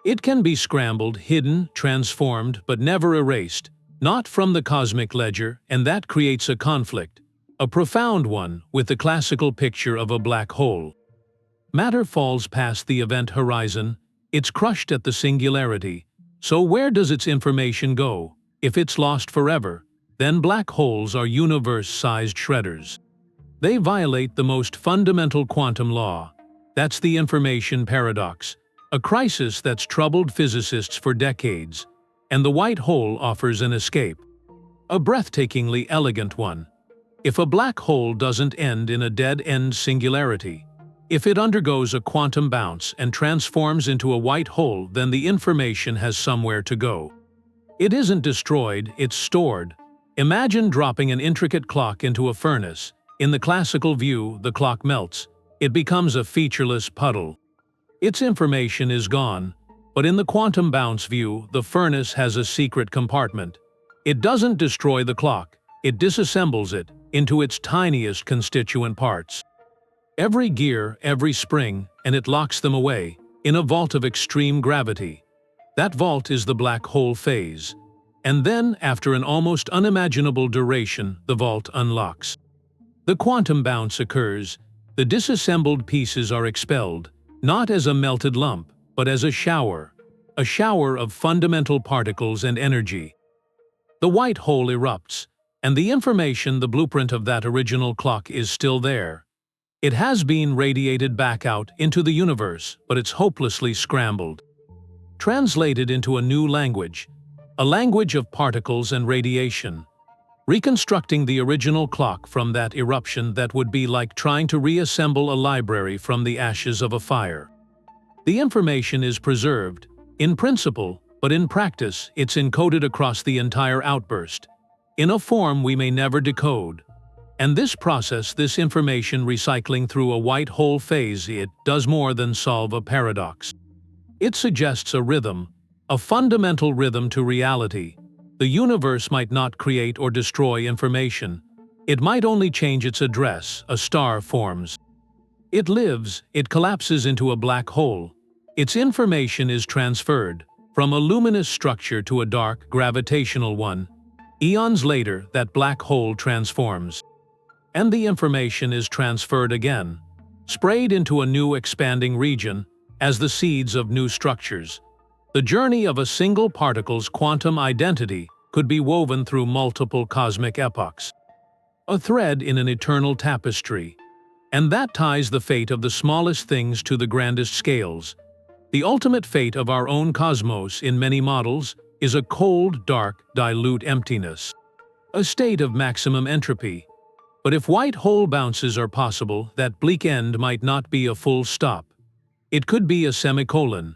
It can be scrambled, hidden, transformed, but never erased, not from the cosmic ledger, and that creates a conflict, a profound one, with the classical picture of a black hole. Matter falls past the event horizon, it's crushed at the singularity. So where does its information go? If it's lost forever, then black holes are universe-sized shredders. They violate the most fundamental quantum law. That's the information paradox, a crisis that's troubled physicists for decades. And the white hole offers an escape, a breathtakingly elegant one. If a black hole doesn't end in a dead-end singularity, if it undergoes a quantum bounce and transforms into a white hole, then the information has somewhere to go. It isn't destroyed, it's stored. Imagine dropping an intricate clock into a furnace. In the classical view, the clock melts. It becomes a featureless puddle. Its information is gone, but in the quantum bounce view, the furnace has a secret compartment. It doesn't destroy the clock, it disassembles it into its tiniest constituent parts. Every gear, every spring, and it locks them away, in a vault of extreme gravity. That vault is the black hole phase. And then, after an almost unimaginable duration, the vault unlocks. The quantum bounce occurs. The disassembled pieces are expelled, not as a melted lump, but as a shower of fundamental particles and energy. The white hole erupts, and the information, the blueprint of that original clock, is still there. It has been radiated back out into the universe, but it's hopelessly scrambled. Translated into a new language, a language of particles and radiation. Reconstructing the original clock from that eruption, that would be like trying to reassemble a library from the ashes of a fire. The information is preserved, in principle, but in practice, it's encoded across the entire outburst, in a form we may never decode. And this process, this information recycling through a white hole phase, it does more than solve a paradox. It suggests a rhythm, a fundamental rhythm to reality. The universe might not create or destroy information. It might only change its address. A star forms. It lives, it collapses into a black hole. Its information is transferred, from a luminous structure to a dark, gravitational one. Eons later, that black hole transforms. And the information is transferred again, sprayed into a new expanding region, as the seeds of new structures. The journey of a single particle's quantum identity could be woven through multiple cosmic epochs. A thread in an eternal tapestry. And that ties the fate of the smallest things to the grandest scales. The ultimate fate of our own cosmos, in many models, is a cold, dark, dilute emptiness. A state of maximum entropy. But if white hole bounces are possible, that bleak end might not be a full stop. It could be a semicolon.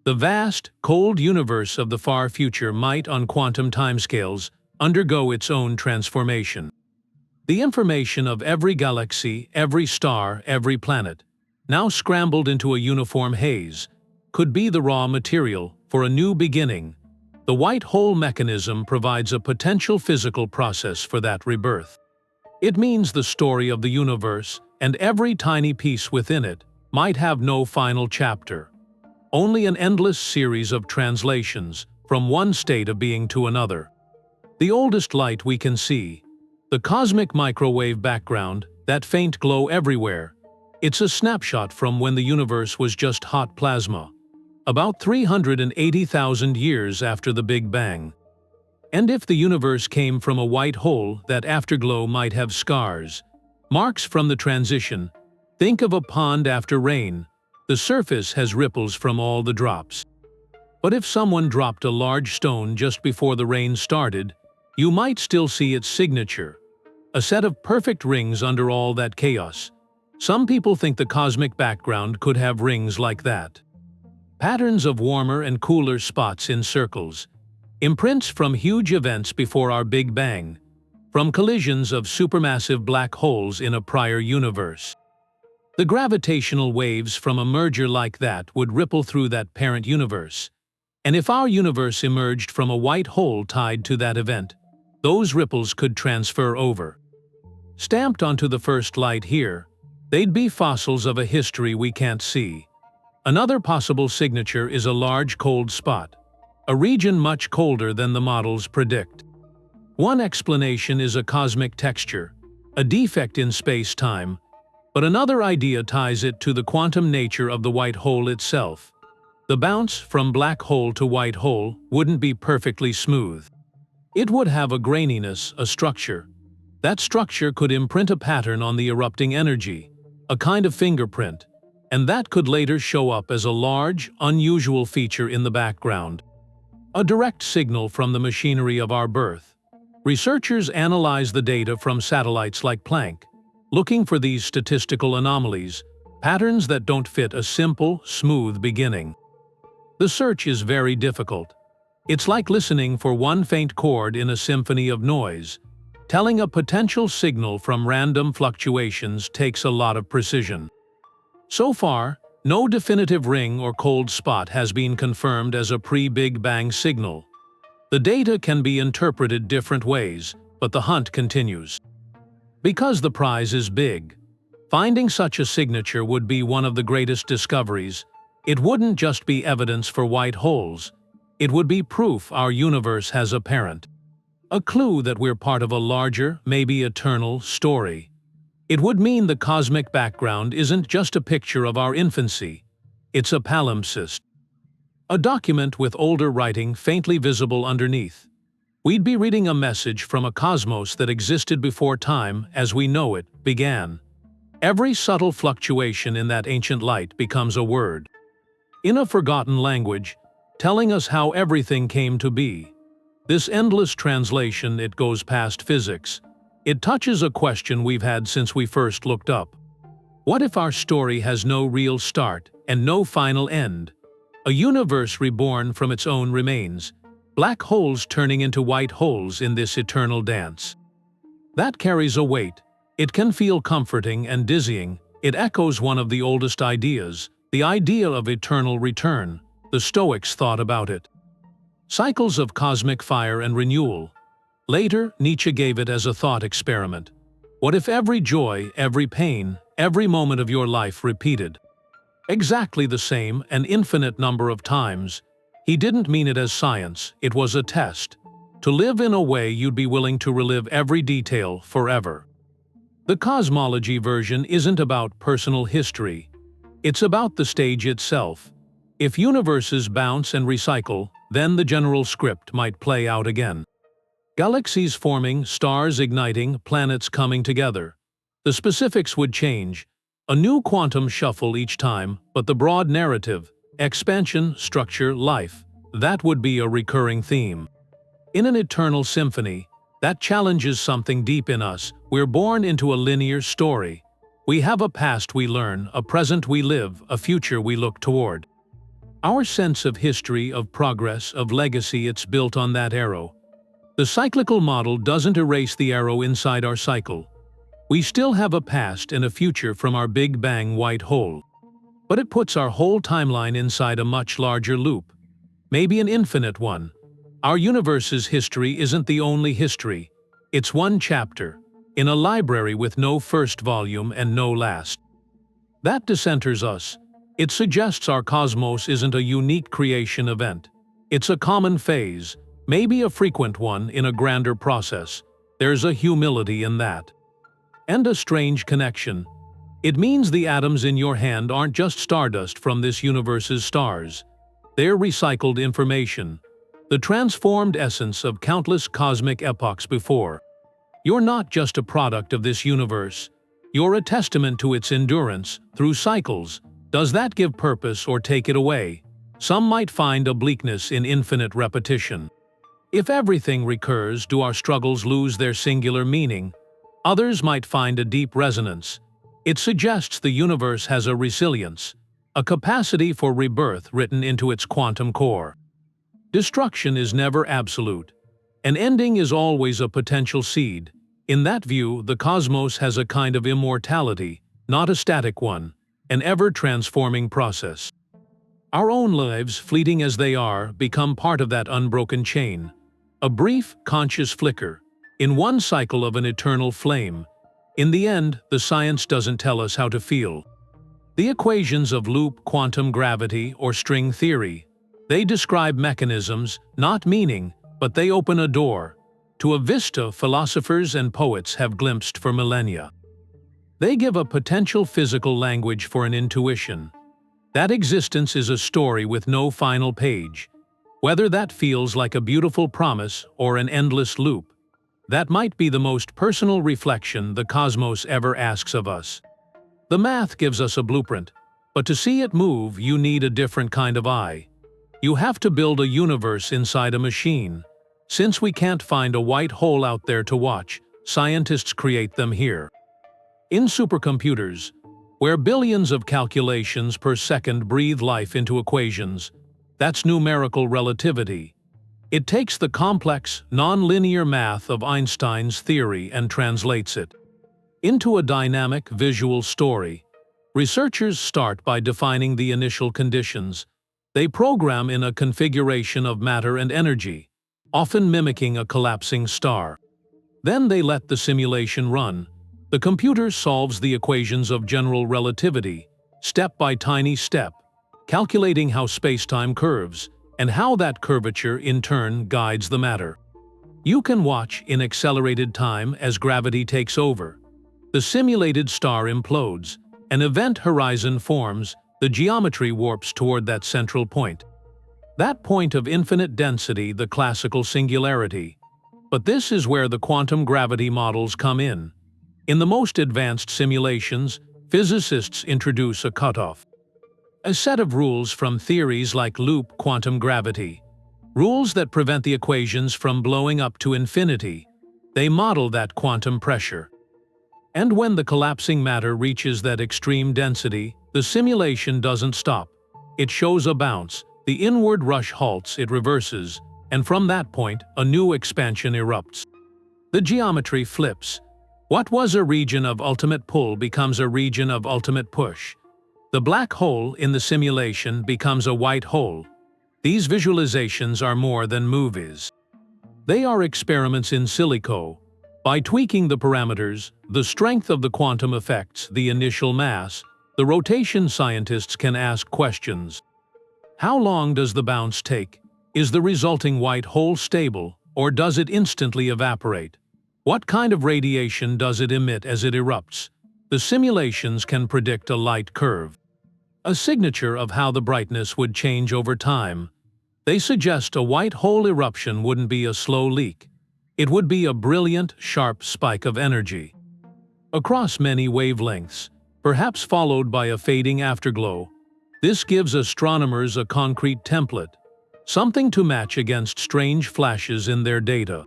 The vast, cold universe of the far future might, on quantum timescales, undergo its own transformation. The information of every galaxy, every star, every planet, now scrambled into a uniform haze, could be the raw material for a new beginning. The white hole mechanism provides a potential physical process for that rebirth. It means the story of the universe, and every tiny piece within it, might have no final chapter. Only an endless series of translations, from one state of being to another. The oldest light we can see, the cosmic microwave background, that faint glow everywhere, it's a snapshot from when the universe was just hot plasma, about 380,000 years after the Big Bang. And if the universe came from a white hole, that afterglow might have scars, marks from the transition. Think of a pond after rain. The surface has ripples from all the drops. But if someone dropped a large stone just before the rain started, you might still see its signature, a set of perfect rings under all that chaos. Some people think the cosmic background could have rings like that. Patterns of warmer and cooler spots in circles. Imprints from huge events before our Big Bang, from collisions of supermassive black holes in a prior universe. The gravitational waves from a merger like that would ripple through that parent universe. And if our universe emerged from a white hole tied to that event, those ripples could transfer over. Stamped onto the first light here, they'd be fossils of a history we can't see. Another possible signature is a large cold spot, a region much colder than the models predict. One explanation is a cosmic texture, a defect in space-time, but another idea ties it to the quantum nature of the white hole itself. The bounce from black hole to white hole wouldn't be perfectly smooth. It would have a graininess, a structure. That structure could imprint a pattern on the erupting energy, a kind of fingerprint, and that could later show up as a large, unusual feature in the background. A direct signal from the machinery of our birth. Researchers analyze the data from satellites like Planck, looking for these statistical anomalies, patterns that don't fit a simple, smooth beginning. The search is very difficult. It's like listening for one faint chord in a symphony of noise. Telling a potential signal from random fluctuations takes a lot of precision. So far, No definitive ring or cold spot has been confirmed as a pre-Big Bang signal. The data can be interpreted different ways, but the hunt continues. Because the prize is big, finding such a signature would be one of the greatest discoveries. It wouldn't just be evidence for white holes. It would be proof our universe has a parent. A clue that we're part of a larger, maybe eternal, story. It would mean the cosmic background isn't just a picture of our infancy. It's a palimpsest. A document with older writing faintly visible underneath. We'd be reading a message from a cosmos that existed before time, as we know it, began. Every subtle fluctuation in that ancient light becomes a word. In a forgotten language, telling us how everything came to be. This endless translation, it goes past physics. It touches a question we've had since we first looked up. What if our story has no real start and no final end? A universe reborn from its own remains, black holes turning into white holes in this eternal dance. That carries a weight. It can feel comforting and dizzying. It echoes one of the oldest ideas, the idea of eternal return. The Stoics thought about it. Cycles of cosmic fire and renewal. Later, Nietzsche gave it as a thought experiment. What if every joy, every pain, every moment of your life repeated exactly the same, an infinite number of times? He didn't mean it as science, it was a test. To live in a way you'd be willing to relive every detail forever. The cosmology version isn't about personal history. It's about the stage itself. If universes bounce and recycle, then the general script might play out again. Galaxies forming, stars igniting, planets coming together. The specifics would change. A new quantum shuffle each time, but the broad narrative, expansion, structure, life, that would be a recurring theme. In an eternal symphony, that challenges something deep in us. We're born into a linear story. We have a past we learn, a present we live, a future we look toward. Our sense of history, of progress, of legacy, it's built on that arrow. The cyclical model doesn't erase the arrow inside our cycle. We still have a past and a future from our Big Bang white hole. But it puts our whole timeline inside a much larger loop. Maybe an infinite one. Our universe's history isn't the only history. It's one chapter, in a library with no first volume and no last. That decenters us. It suggests our cosmos isn't a unique creation event. It's a common phase, maybe a frequent one in a grander process. There's a humility in that. And a strange connection. It means the atoms in your hand aren't just stardust from this universe's stars. They're recycled information, the transformed essence of countless cosmic epochs before. You're not just a product of this universe. You're a testament to its endurance through cycles. Does that give purpose or take it away? Some might find a bleakness in infinite repetition. If everything recurs, do our struggles lose their singular meaning? Others might find a deep resonance. It suggests the universe has a resilience, a capacity for rebirth written into its quantum core. Destruction is never absolute. An ending is always a potential seed. In that view, the cosmos has a kind of immortality, not a static one, an ever-transforming process. Our own lives, fleeting as they are, become part of that unbroken chain. A brief, conscious flicker, in one cycle of an eternal flame. In the end, the science doesn't tell us how to feel. The equations of loop, quantum gravity, or string theory, they describe mechanisms, not meaning, but they open a door to a vista philosophers and poets have glimpsed for millennia. They give a potential physical language for an intuition. That existence is a story with no final page. Whether that feels like a beautiful promise or an endless loop, that might be the most personal reflection the cosmos ever asks of us. The math gives us a blueprint, but to see it move, you need a different kind of eye. You have to build a universe inside a machine. Since we can't find a white hole out there to watch, scientists create them here. In supercomputers, where billions of calculations per second breathe life into equations, that's numerical relativity. It takes the complex, non-linear math of Einstein's theory and translates it into a dynamic visual story. Researchers start by defining the initial conditions. They program in a configuration of matter and energy, often mimicking a collapsing star. Then they let the simulation run. The computer solves the equations of general relativity, step by tiny step, calculating how spacetime curves, and how that curvature in turn guides the matter. You can watch in accelerated time as gravity takes over. The simulated star implodes, an event horizon forms, the geometry warps toward that central point. That point of infinite density, the classical singularity. But this is where the quantum gravity models come in. In the most advanced simulations, physicists introduce a cutoff. A set of rules from theories like loop quantum gravity. Rules that prevent the equations from blowing up to infinity. They model that quantum pressure. And when the collapsing matter reaches that extreme density, the simulation doesn't stop. It shows a bounce, the inward rush halts, it reverses, and from that point, a new expansion erupts. The geometry flips. What was a region of ultimate pull becomes a region of ultimate push. The black hole in the simulation becomes a white hole. These visualizations are more than movies. They are experiments in silico. By tweaking the parameters, the strength of the quantum effects, the initial mass, the rotation, scientists can ask questions. How long does the bounce take? Is the resulting white hole stable, or does it instantly evaporate? What kind of radiation does it emit as it erupts? The simulations can predict a light curve, a signature of how the brightness would change over time. They suggest a white hole eruption wouldn't be a slow leak. It would be a brilliant, sharp spike of energy. Across many wavelengths, perhaps followed by a fading afterglow. This gives astronomers a concrete template, something to match against strange flashes in their data.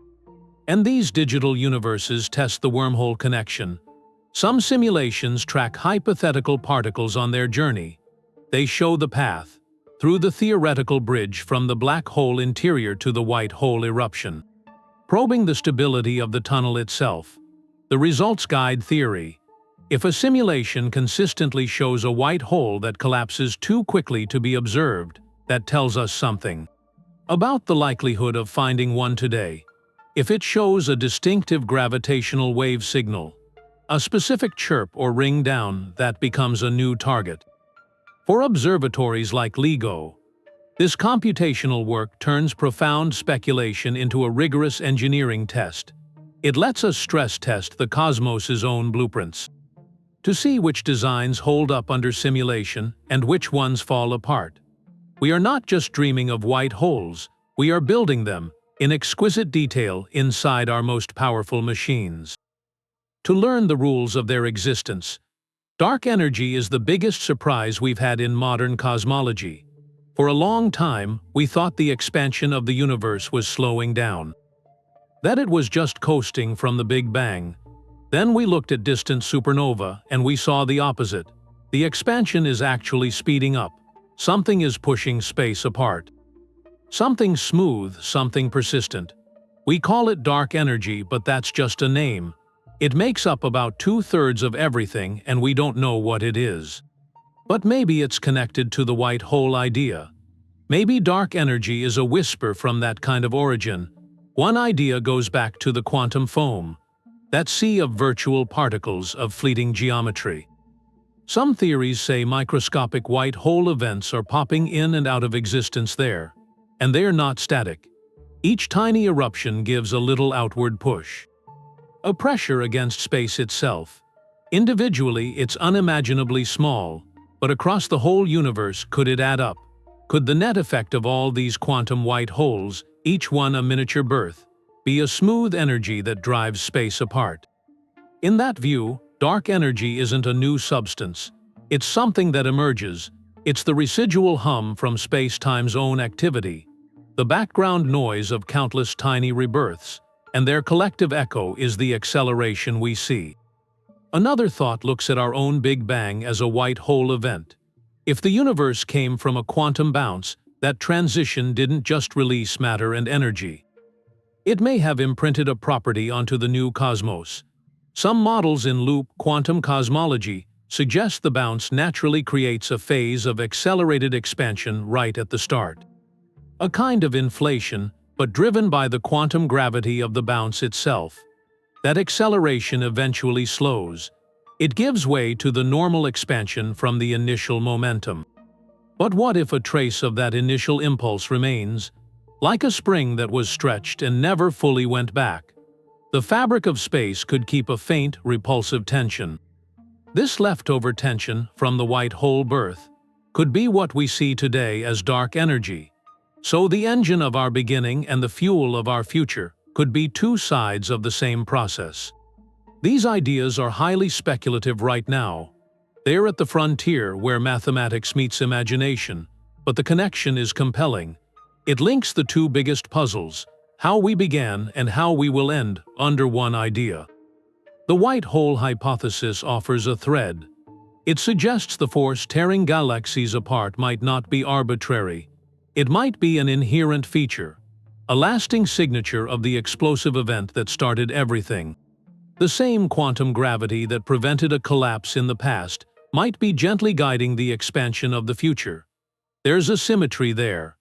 And these digital universes test the wormhole connection. Some simulations track hypothetical particles on their journey. They show the path, through the theoretical bridge from the black hole interior to the white hole eruption. Probing the stability of the tunnel itself. The results guide theory. If a simulation consistently shows a white hole that collapses too quickly to be observed, that tells us something about the likelihood of finding one today. If it shows a distinctive gravitational wave signal, a specific chirp or ring down, that becomes a new target. For observatories like LIGO, this computational work turns profound speculation into a rigorous engineering test. It lets us stress test the cosmos's own blueprints to see which designs hold up under simulation and which ones fall apart. We are not just dreaming of white holes, we are building them in exquisite detail inside our most powerful machines. To learn the rules of their existence, dark energy is the biggest surprise we've had in modern cosmology. For a long time, we thought the expansion of the universe was slowing down, that it was just coasting from the Big Bang. Then we looked at distant supernova and we saw the opposite. The expansion is actually speeding up. Something is pushing space apart. Something smooth, something persistent. We call it dark energy, but that's just a name. It makes up about 2/3 of everything and we don't know what it is. But maybe it's connected to the white hole idea. Maybe dark energy is a whisper from that kind of origin. One idea goes back to the quantum foam, that sea of virtual particles of fleeting geometry. Some theories say microscopic white hole events are popping in and out of existence there, and they're not static. Each tiny eruption gives a little outward push, a pressure against space itself. Individually, it's unimaginably small, but across the whole universe, could it add up? Could the net effect of all these quantum white holes, each one a miniature birth, be a smooth energy that drives space apart? In that view, dark energy isn't a new substance. It's something that emerges. It's the residual hum from space-time's own activity, the background noise of countless tiny rebirths, and their collective echo is the acceleration we see. Another thought looks at our own Big Bang as a white hole event. If the universe came from a quantum bounce, that transition didn't just release matter and energy. It may have imprinted a property onto the new cosmos. Some models in loop quantum cosmology suggests the bounce naturally creates a phase of accelerated expansion right at the start. A kind of inflation, but driven by the quantum gravity of the bounce itself. That acceleration eventually slows. It gives way to the normal expansion from the initial momentum. But what if a trace of that initial impulse remains, like a spring that was stretched and never fully went back? The fabric of space could keep a faint, repulsive tension. This leftover tension from the white hole birth could be what we see today as dark energy. So the engine of our beginning and the fuel of our future could be two sides of the same process. These ideas are highly speculative right now. They're at the frontier where mathematics meets imagination, but the connection is compelling. It links the two biggest puzzles, how we began and how we will end, under one idea. The white hole hypothesis offers a thread. It suggests the force tearing galaxies apart might not be arbitrary. It might be an inherent feature, a lasting signature of the explosive event that started everything. The same quantum gravity that prevented a collapse in the past might be gently guiding the expansion of the future. There's a symmetry there.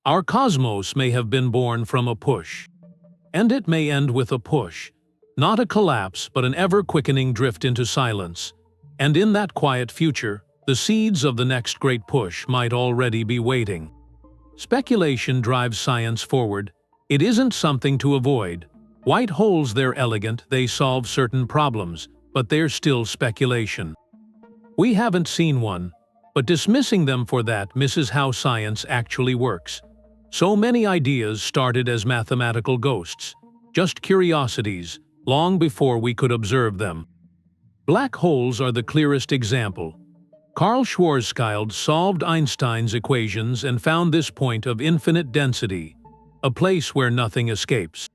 Our cosmos may have been born from a push. And it may end with a push. Not a collapse, but an ever-quickening drift into silence. And in that quiet future, the seeds of the next great push might already be waiting. Speculation drives science forward. It isn't something to avoid. White holes, they're elegant, they solve certain problems, but they're still speculation. We haven't seen one, but dismissing them for that misses how science actually works. So many ideas started as mathematical ghosts, just curiosities, long before we could observe them. Black holes are the clearest example. Carl Schwarzschild solved Einstein's equations and found this point of infinite density, a place where nothing escapes.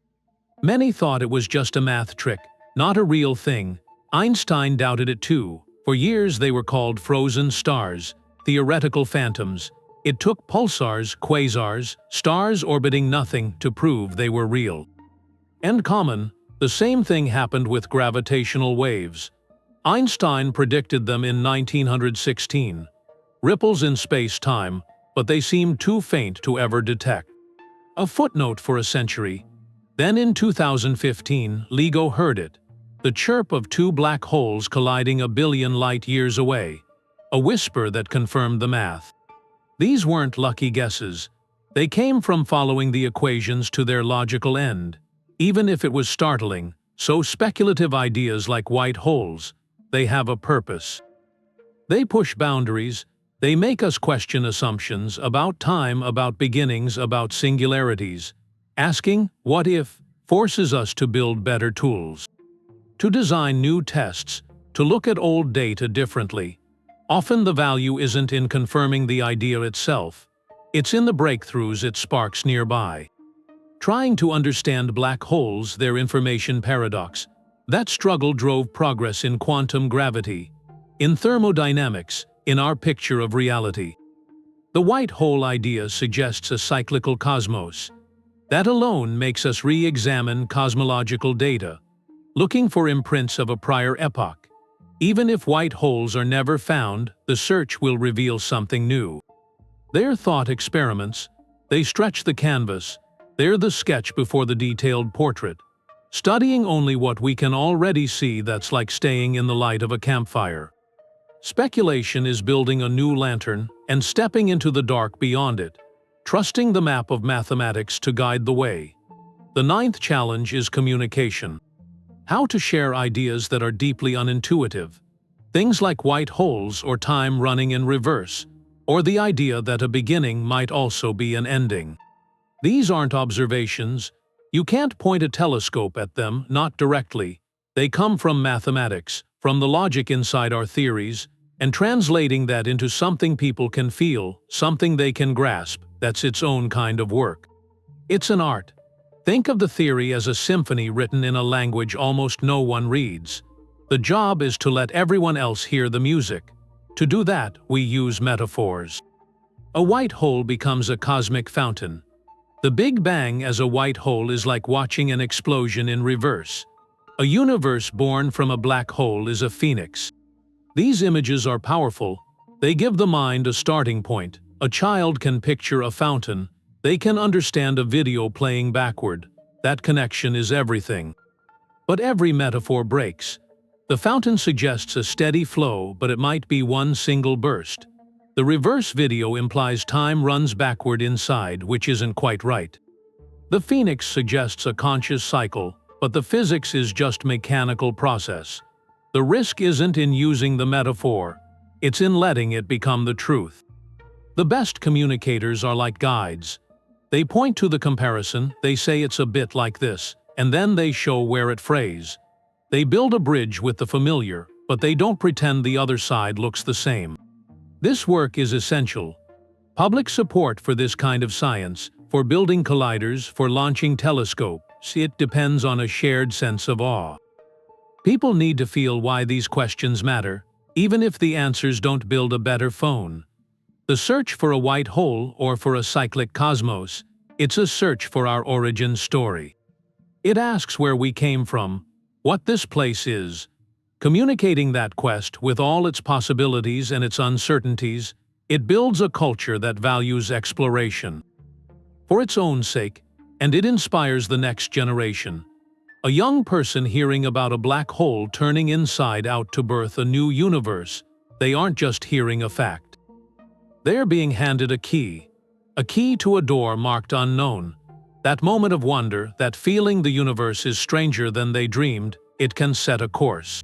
Many thought it was just a math trick, not a real thing. Einstein doubted it too. For years they were called frozen stars, theoretical phantoms. It took pulsars, quasars, stars orbiting nothing to prove they were real. And common, the same thing happened with gravitational waves. Einstein predicted them in 1916. Ripples in space-time, but they seemed too faint to ever detect. A footnote for a century. Then in 2015, LIGO heard it. The chirp of two black holes colliding a billion light-years away. A whisper that confirmed the math. These weren't lucky guesses. They came from following the equations to their logical end. Even if it was startling, so speculative ideas like white holes, they have a purpose. They push boundaries, they make us question assumptions about time, about beginnings, about singularities. Asking, what if, forces us to build better tools. To design new tests, to look at old data differently. Often the value isn't in confirming the idea itself. It's in the breakthroughs it sparks nearby. Trying to understand black holes, their information paradox. That struggle drove progress in quantum gravity, in thermodynamics, in our picture of reality. The white hole idea suggests a cyclical cosmos. That alone makes us re-examine cosmological data, looking for imprints of a prior epoch. Even if white holes are never found, the search will reveal something new. They're thought experiments. They stretch the canvas. They're the sketch before the detailed portrait. Studying only what we can already see, that's like staying in the light of a campfire. Speculation is building a new lantern and stepping into the dark beyond it, trusting the map of mathematics to guide the way. The ninth challenge is communication. How to share ideas that are deeply unintuitive. Things like white holes or time running in reverse, or the idea that a beginning might also be an ending. These aren't observations. You can't point a telescope at them, not directly. They come from mathematics, from the logic inside our theories, and translating that into something people can feel, something they can grasp, that's its own kind of work. It's an art. Think of the theory as a symphony written in a language almost no one reads. The job is to let everyone else hear the music. To do that, we use metaphors. A white hole becomes a cosmic fountain. The Big Bang as a white hole is like watching an explosion in reverse. A universe born from a black hole is a phoenix. These images are powerful. They give the mind a starting point. A child can picture a fountain. They can understand a video playing backward. That connection is everything. But every metaphor breaks. The fountain suggests a steady flow, but it might be one single burst. The reverse video implies time runs backward inside, which isn't quite right. The phoenix suggests a conscious cycle, but the physics is just mechanical process. The risk isn't in using the metaphor, it's in letting it become the truth. The best communicators are like guides. They point to the comparison, they say it's a bit like this, and then they show where it frays. They build a bridge with the familiar, but they don't pretend the other side looks the same. This work is essential. Public support for this kind of science, for building colliders, for launching telescopes, it depends on a shared sense of awe. People need to feel why these questions matter, even if the answers don't build a better phone. The search for a white hole or for a cyclic cosmos, it's a search for our origin story. It asks where we came from, what this place is. Communicating that quest with all its possibilities and its uncertainties, it builds a culture that values exploration. For its own sake, and it inspires the next generation. A young person hearing about a black hole turning inside out to birth a new universe, they aren't just hearing a fact. They're being handed a key to a door marked unknown. That moment of wonder, that feeling the universe is stranger than they dreamed, it can set a course.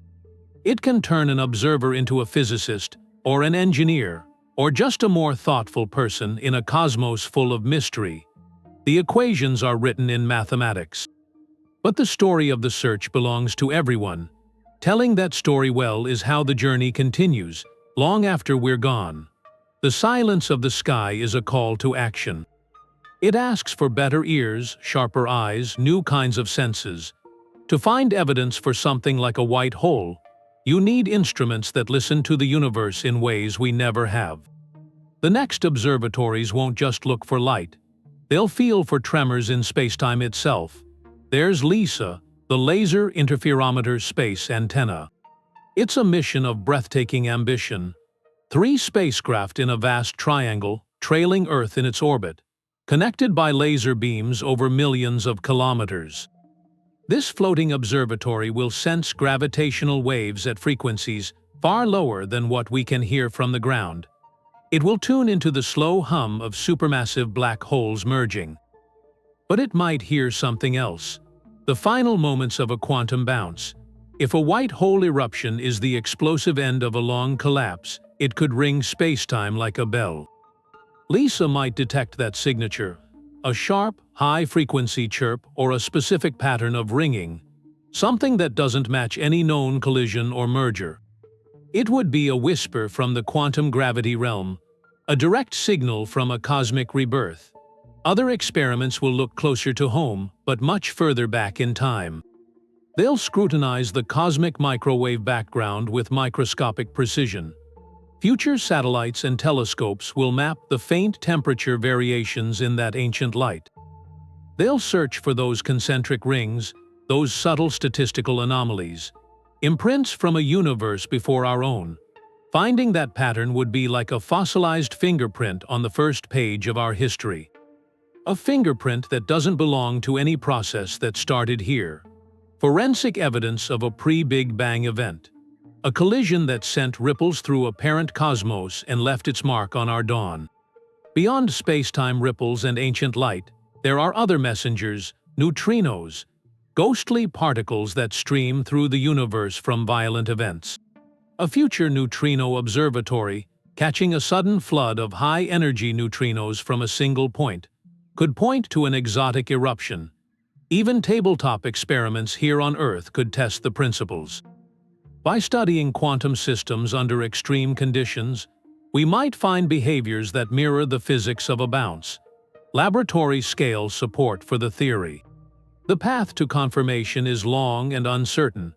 It can turn an observer into a physicist, or an engineer, or just a more thoughtful person in a cosmos full of mystery. The equations are written in mathematics. But the story of the search belongs to everyone. Telling that story well is how the journey continues, long after we're gone. The silence of the sky is a call to action. It asks for better ears, sharper eyes, new kinds of senses. To find evidence for something like a white hole, you need instruments that listen to the universe in ways we never have. The next observatories won't just look for light. They'll feel for tremors in spacetime itself. There's LISA, the Laser Interferometer Space Antenna. It's a mission of breathtaking ambition. 3 spacecraft in a vast triangle, trailing Earth in its orbit, connected by laser beams over millions of kilometers. This floating observatory will sense gravitational waves at frequencies far lower than what we can hear from the ground. It will tune into the slow hum of supermassive black holes merging. But it might hear something else. The final moments of a quantum bounce. If a white hole eruption is the explosive end of a long collapse, it could ring spacetime like a bell. LISA might detect that signature, a sharp, high-frequency chirp or a specific pattern of ringing, something that doesn't match any known collision or merger. It would be a whisper from the quantum gravity realm, a direct signal from a cosmic rebirth. Other experiments will look closer to home, but much further back in time. They'll scrutinize the cosmic microwave background with microscopic precision. Future satellites and telescopes will map the faint temperature variations in that ancient light. They'll search for those concentric rings, those subtle statistical anomalies, imprints from a universe before our own. Finding that pattern would be like a fossilized fingerprint on the first page of our history. A fingerprint that doesn't belong to any process that started here. Forensic evidence of a pre-Big Bang event. A collision that sent ripples through a parent cosmos and left its mark on our dawn. Beyond space-time ripples and ancient light, there are other messengers, neutrinos, ghostly particles that stream through the universe from violent events. A future neutrino observatory, catching a sudden flood of high-energy neutrinos from a single point, could point to an exotic eruption. Even tabletop experiments here on Earth could test the principles. By studying quantum systems under extreme conditions, we might find behaviors that mirror the physics of a bounce. Laboratory-scale support for the theory. The path to confirmation is long and uncertain.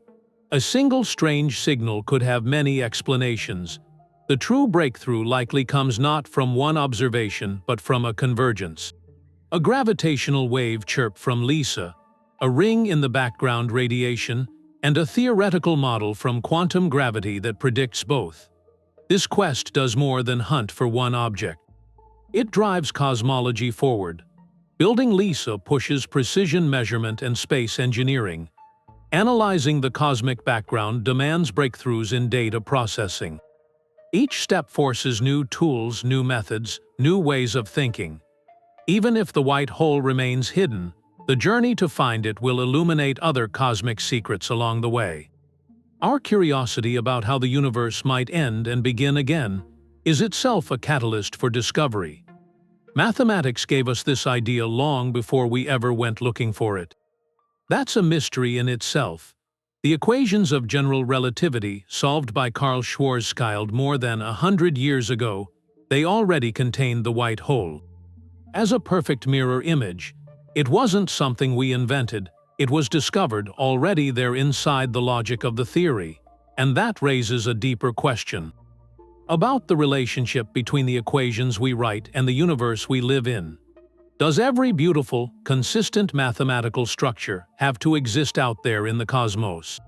A single strange signal could have many explanations. The true breakthrough likely comes not from one observation but from a convergence. A gravitational wave chirp from LISA, a ring in the background radiation, and a theoretical model from quantum gravity that predicts both. This quest does more than hunt for one object. It drives cosmology forward. Building LISA pushes precision measurement and space engineering. Analyzing the cosmic background demands breakthroughs in data processing. Each step forces new tools, new methods, new ways of thinking. Even if the white hole remains hidden, the journey to find it will illuminate other cosmic secrets along the way. Our curiosity about how the universe might end and begin again is itself a catalyst for discovery. Mathematics gave us this idea long before we ever went looking for it. That's a mystery in itself. The equations of general relativity, solved by Carl Schwarzschild more than 100 years ago, they already contained the white hole. As a perfect mirror image, it wasn't something we invented, it was discovered already there inside the logic of the theory, and that raises a deeper question about the relationship between the equations we write and the universe we live in. Does every beautiful, consistent mathematical structure have to exist out there in the cosmos?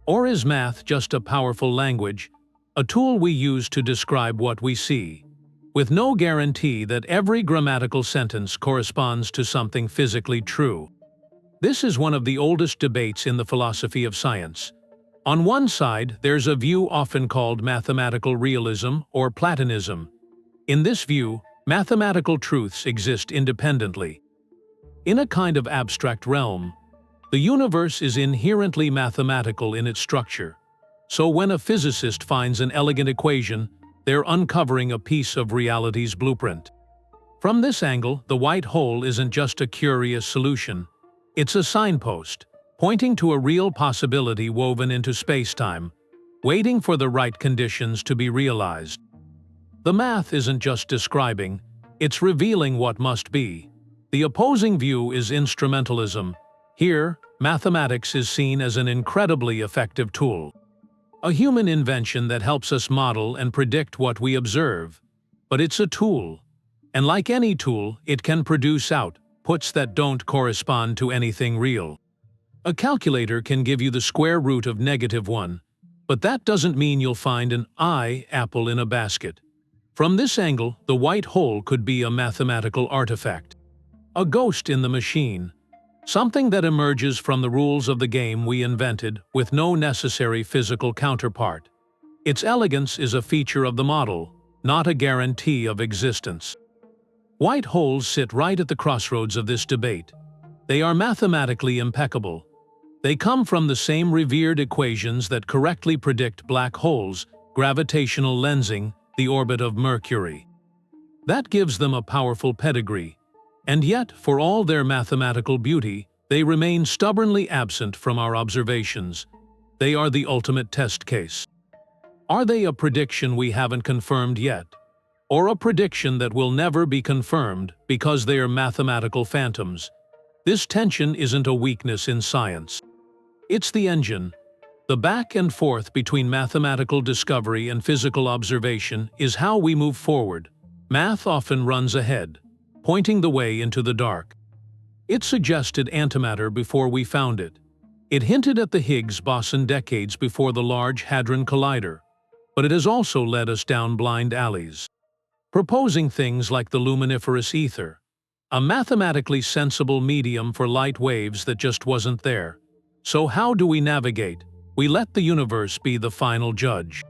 Or is math just a powerful language, a tool we use to describe what we see, with no guarantee that every grammatical sentence corresponds to something physically true? This is one of the oldest debates in the philosophy of science. On one side, there's a view often called mathematical realism or Platonism. In this view, mathematical truths exist independently. In a kind of abstract realm, the universe is inherently mathematical in its structure. So when a physicist finds an elegant equation, they're uncovering a piece of reality's blueprint. From this angle, the white hole isn't just a curious solution. It's a signpost, pointing to a real possibility woven into space-time, waiting for the right conditions to be realized. The math isn't just describing, it's revealing what must be. The opposing view is instrumentalism. Here, mathematics is seen as an incredibly effective tool. A human invention that helps us model and predict what we observe. But it's a tool. And like any tool, it can produce outputs that don't correspond to anything real. A calculator can give you the square root of -1, but that doesn't mean you'll find an apple in a basket. From this angle, the white hole could be a mathematical artifact. A ghost in the machine. Something that emerges from the rules of the game we invented with no necessary physical counterpart. Its elegance is a feature of the model, not a guarantee of existence. White holes sit right at the crossroads of this debate. They are mathematically impeccable. They come from the same revered equations that correctly predict black holes, gravitational lensing, the orbit of Mercury. That gives them a powerful pedigree. And yet, for all their mathematical beauty, they remain stubbornly absent from our observations. They are the ultimate test case. Are they a prediction we haven't confirmed yet? Or a prediction that will never be confirmed because they are mathematical phantoms? This tension isn't a weakness in science. It's the engine. The back and forth between mathematical discovery and physical observation is how we move forward. Math often runs ahead, pointing the way into the dark. It suggested antimatter before we found it. It hinted at the Higgs boson decades before the Large Hadron Collider. But it has also led us down blind alleys, proposing things like the luminiferous ether, a mathematically sensible medium for light waves that just wasn't there. So how do we navigate? We let the universe be the final judge.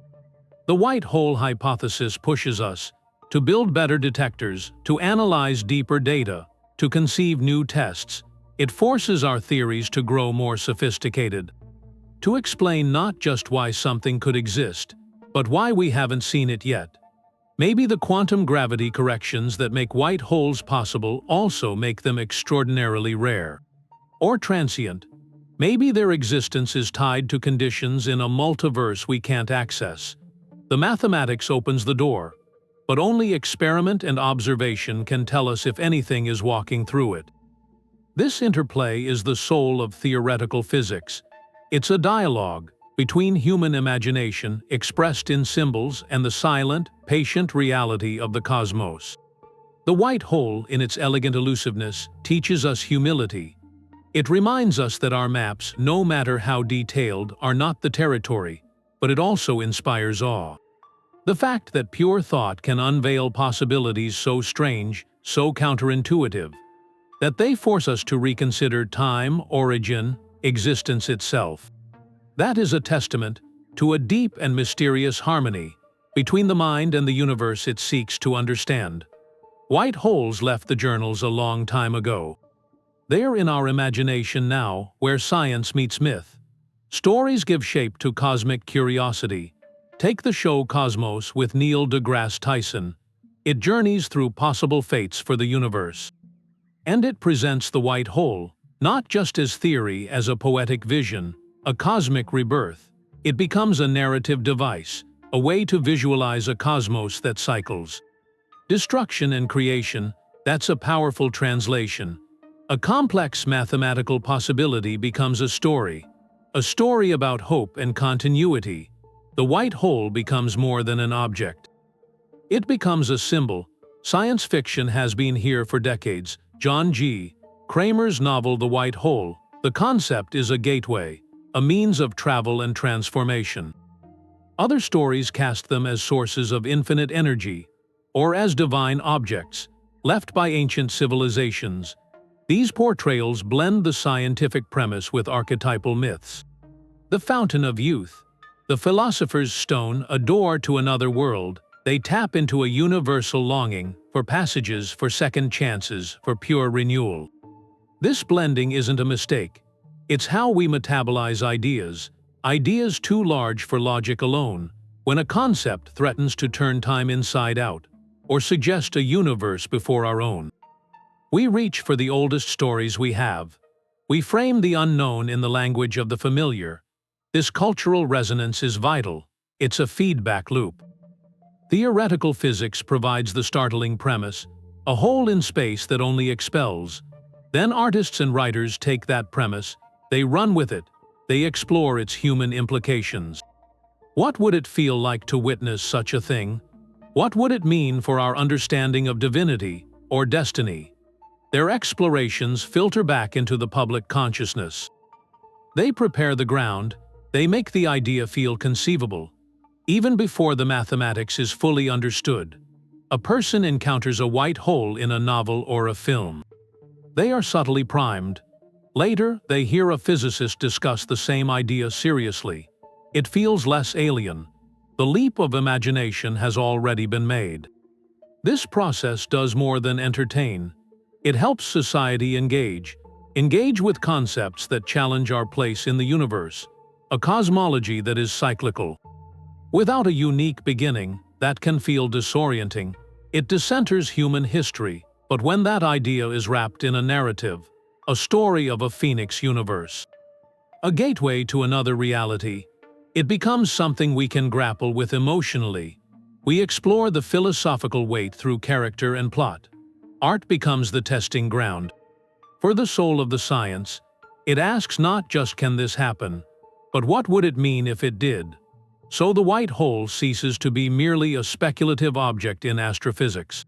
The white hole hypothesis pushes us to build better detectors, to analyze deeper data, to conceive new tests. It forces our theories to grow more sophisticated, to explain not just why something could exist, but why we haven't seen it yet. Maybe the quantum gravity corrections that make white holes possible also make them extraordinarily rare. Or transient. Maybe their existence is tied to conditions in a multiverse we can't access. The mathematics opens the door, but only experiment and observation can tell us if anything is walking through it. This interplay is the soul of theoretical physics. It's a dialogue between human imagination, expressed in symbols, and the silent, patient reality of the cosmos. The white hole, in its elegant elusiveness, teaches us humility. It reminds us that our maps, no matter how detailed, are not the territory, but it also inspires awe. The fact that pure thought can unveil possibilities so strange, so counterintuitive, that they force us to reconsider time, origin, existence itself. That is a testament to a deep and mysterious harmony between the mind and the universe it seeks to understand. White holes left the journals a long time ago. They are in our imagination now, where science meets myth. Stories give shape to cosmic curiosity. Take the show Cosmos with Neil deGrasse Tyson. It journeys through possible fates for the universe. And it presents the white hole, not just as theory, as a poetic vision, a cosmic rebirth. It becomes a narrative device, a way to visualize a cosmos that cycles. Destruction and creation, that's a powerful translation. A complex mathematical possibility becomes a story about hope and continuity. The white hole becomes more than an object. It becomes a symbol. Science fiction has been here for decades. John G. Kramer's novel The White Hole. The concept is a gateway, a means of travel and transformation. Other stories cast them as sources of infinite energy, or as divine objects, left by ancient civilizations. These portrayals blend the scientific premise with archetypal myths. The fountain of youth. The philosopher's stone, a door to another world. They tap into a universal longing for passages, for second chances, for pure renewal. This blending isn't a mistake. It's how we metabolize ideas too large for logic alone, when a concept threatens to turn time inside out, or suggest a universe before our own. We reach for the oldest stories we have. We frame the unknown in the language of the familiar. This cultural resonance is vital. It's a feedback loop. Theoretical physics provides the startling premise, a hole in space that only expels. Then artists and writers take that premise, they run with it, they explore its human implications. What would it feel like to witness such a thing? What would it mean for our understanding of divinity or destiny? Their explorations filter back into the public consciousness. They prepare the ground, they make the idea feel conceivable. Even before the mathematics is fully understood, a person encounters a white hole in a novel or a film. They are subtly primed. Later, they hear a physicist discuss the same idea seriously. It feels less alien. The leap of imagination has already been made. This process does more than entertain. It helps society engage with concepts that challenge our place in the universe, a cosmology that is cyclical. Without a unique beginning, that can feel disorienting. It decenters human history, but when that idea is wrapped in a narrative, a story of a phoenix universe, a gateway to another reality, it becomes something we can grapple with emotionally. We explore the philosophical weight through character and plot. Art becomes the testing ground. For the soul of the science, it asks not just can this happen, but what would it mean if it did? So the white hole ceases to be merely a speculative object in astrophysics.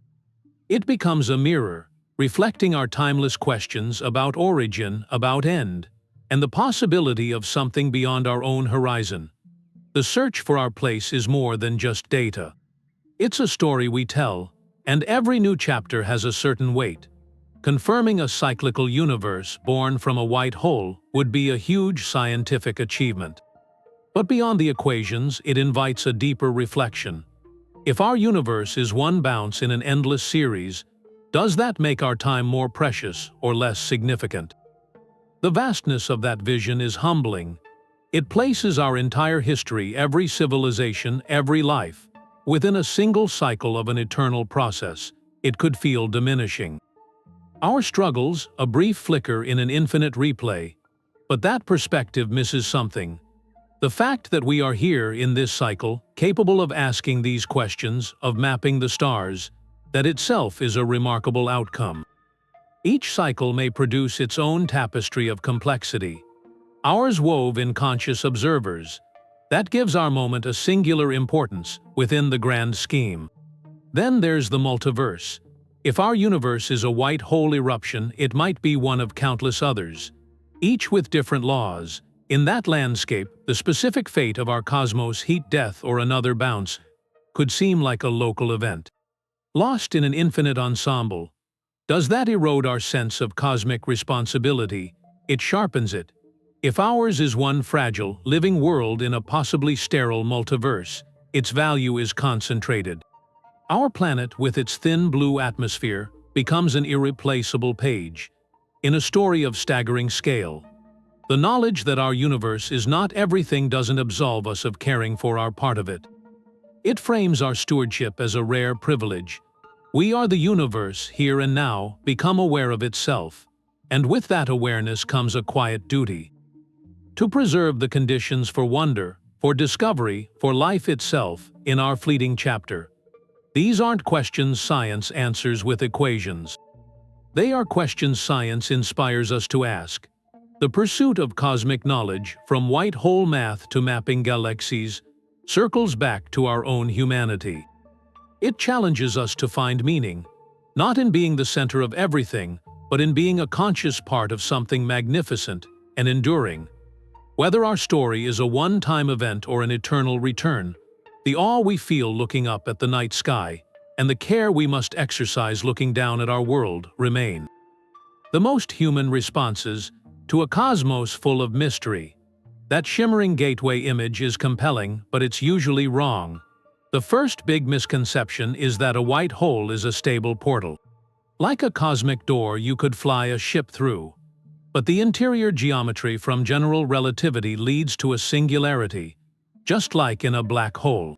It becomes a mirror, reflecting our timeless questions about origin, about end, and the possibility of something beyond our own horizon. The search for our place is more than just data. It's a story we tell, and every new chapter has a certain weight. Confirming a cyclical universe born from a white hole would be a huge scientific achievement. But beyond the equations, it invites a deeper reflection. If our universe is one bounce in an endless series, does that make our time more precious or less significant? The vastness of that vision is humbling. It places our entire history, every civilization, every life, within a single cycle of an eternal process. It could feel diminishing. Our struggles, a brief flicker in an infinite replay. But that perspective misses something. The fact that we are here in this cycle, capable of asking these questions, of mapping the stars, that itself is a remarkable outcome. Each cycle may produce its own tapestry of complexity. Ours wove in conscious observers. That gives our moment a singular importance within the grand scheme. Then there's the multiverse. If our universe is a white hole eruption, it might be one of countless others. each with different laws. In that landscape, the specific fate of our cosmos, heat death or another bounce, could seem like a local event. Lost in an infinite ensemble, does that erode our sense of cosmic responsibility? It sharpens it. If ours is one fragile, living world in a possibly sterile multiverse, its value is concentrated. Our planet, with its thin blue atmosphere, becomes an irreplaceable page in a story of staggering scale. The knowledge that our universe is not everything doesn't absolve us of caring for our part of it. It frames our stewardship as a rare privilege. We are the universe, here and now, become aware of itself, and with that awareness comes a quiet duty. To preserve the conditions for wonder, for discovery, for life itself, in our fleeting chapter. These aren't questions science answers with equations. They are questions science inspires us to ask. The pursuit of cosmic knowledge, from white hole math to mapping galaxies, circles back to our own humanity. It challenges us to find meaning, not in being the center of everything, but in being a conscious part of something magnificent and enduring. Whether our story is a one-time event or an eternal return, the awe we feel looking up at the night sky, and the care we must exercise looking down at our world, remain. The most human responses to a cosmos full of mystery. That shimmering gateway image is compelling, but it's usually wrong. The first big misconception is that a white hole is a stable portal. Like a cosmic door you could fly a ship through. But the interior geometry from general relativity leads to a singularity, just like in a black hole.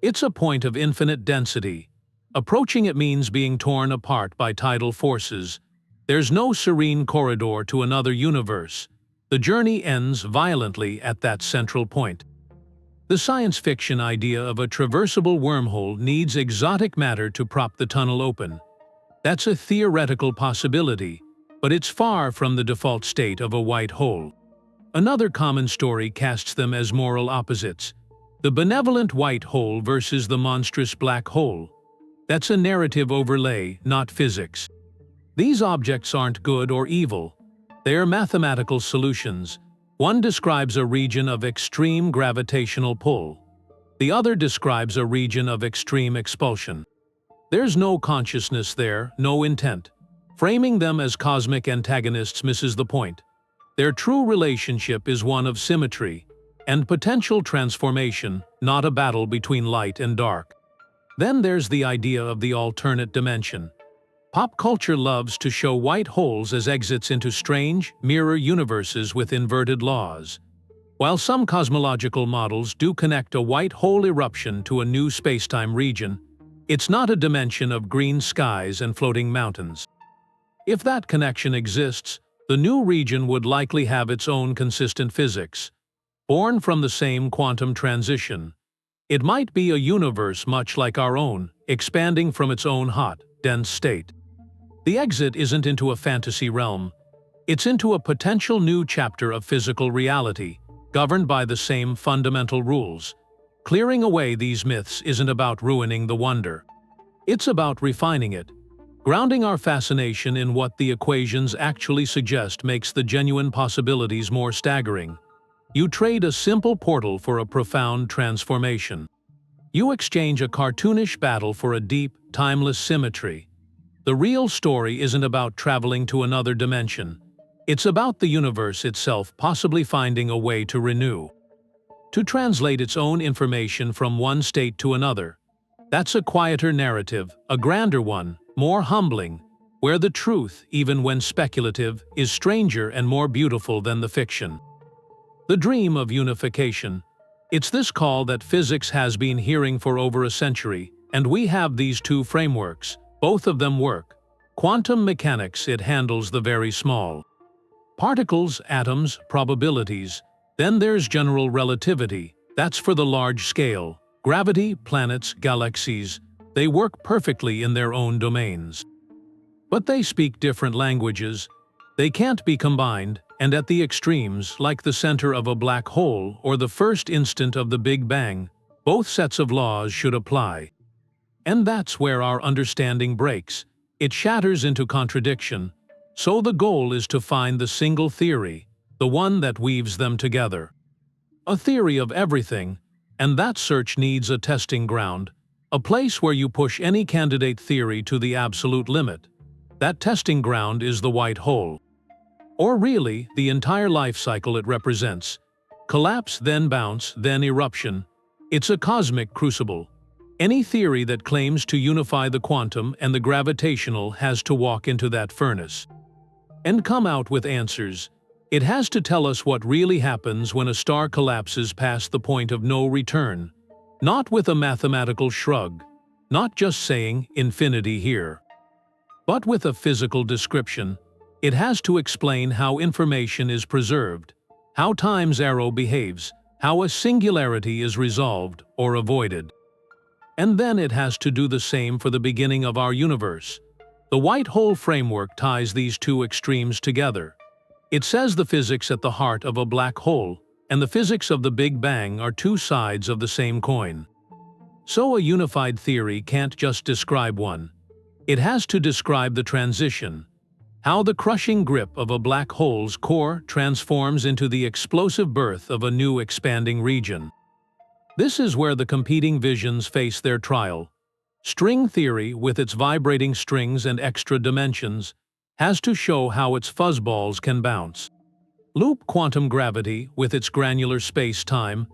It's a point of infinite density. Approaching it means being torn apart by tidal forces. There's no serene corridor to another universe. The journey ends violently at that central point. The science fiction idea of a traversable wormhole needs exotic matter to prop the tunnel open. That's a theoretical possibility, but it's far from the default state of a white hole. Another common story casts them as moral opposites. The benevolent white hole versus the monstrous black hole. That's a narrative overlay, not physics. These objects aren't good or evil. They're mathematical solutions. One describes a region of extreme gravitational pull. The other describes a region of extreme expulsion. There's no consciousness there, no intent. Framing them as cosmic antagonists misses the point. Their true relationship is one of symmetry and potential transformation, not a battle between light and dark. Then there's the idea of the alternate dimension. Pop culture loves to show white holes as exits into strange, mirror universes with inverted laws. While some cosmological models do connect a white hole eruption to a new spacetime region, it's not a dimension of green skies and floating mountains. If that connection exists, the new region would likely have its own consistent physics, born from the same quantum transition. It might be a universe much like our own, expanding from its own hot, dense state. The exit isn't into a fantasy realm. It's into a potential new chapter of physical reality, governed by the same fundamental rules. Clearing away these myths isn't about ruining the wonder. It's about refining it. Grounding our fascination in what the equations actually suggest makes the genuine possibilities more staggering. You trade a simple portal for a profound transformation. You exchange a cartoonish battle for a deep, timeless symmetry. The real story isn't about traveling to another dimension. It's about the universe itself possibly finding a way to renew. To translate its own information from one state to another. That's a quieter narrative, a grander one, more humbling, where the truth, even when speculative, is stranger and more beautiful than the fiction. The dream of unification. It's this call that physics has been hearing for over a century, and we have these two frameworks. Both of them work. Quantum mechanics, it handles the very small. Particles, atoms, probabilities. Then there's general relativity. That's for the large scale. Gravity, planets, galaxies. They work perfectly in their own domains. But they speak different languages. They can't be combined, and at the extremes, like the center of a black hole or the first instant of the Big Bang, both sets of laws should apply. And that's where our understanding breaks. It shatters into contradiction. So the goal is to find the single theory, the one that weaves them together. A theory of everything, and that search needs a testing ground, a place where you push any candidate theory to the absolute limit. That testing ground is the white hole. Or really, the entire life cycle it represents. Collapse, then bounce, then eruption. It's a cosmic crucible. Any theory that claims to unify the quantum and the gravitational has to walk into that furnace and come out with answers. It has to tell us what really happens when a star collapses past the point of no return. Not with a mathematical shrug, not just saying infinity here, but with a physical description. It has to explain how information is preserved, how time's arrow behaves, how a singularity is resolved or avoided. And then it has to do the same for the beginning of our universe. The white hole framework ties these two extremes together. It says the physics at the heart of a black hole and the physics of the Big Bang are two sides of the same coin. So a unified theory can't just describe one. It has to describe the transition, how the crushing grip of a black hole's core transforms into the explosive birth of a new expanding region. This is where the competing visions face their trial. String theory, with its vibrating strings and extra dimensions, has to show how its fuzzballs can bounce. Loop quantum gravity, with its granular space-time,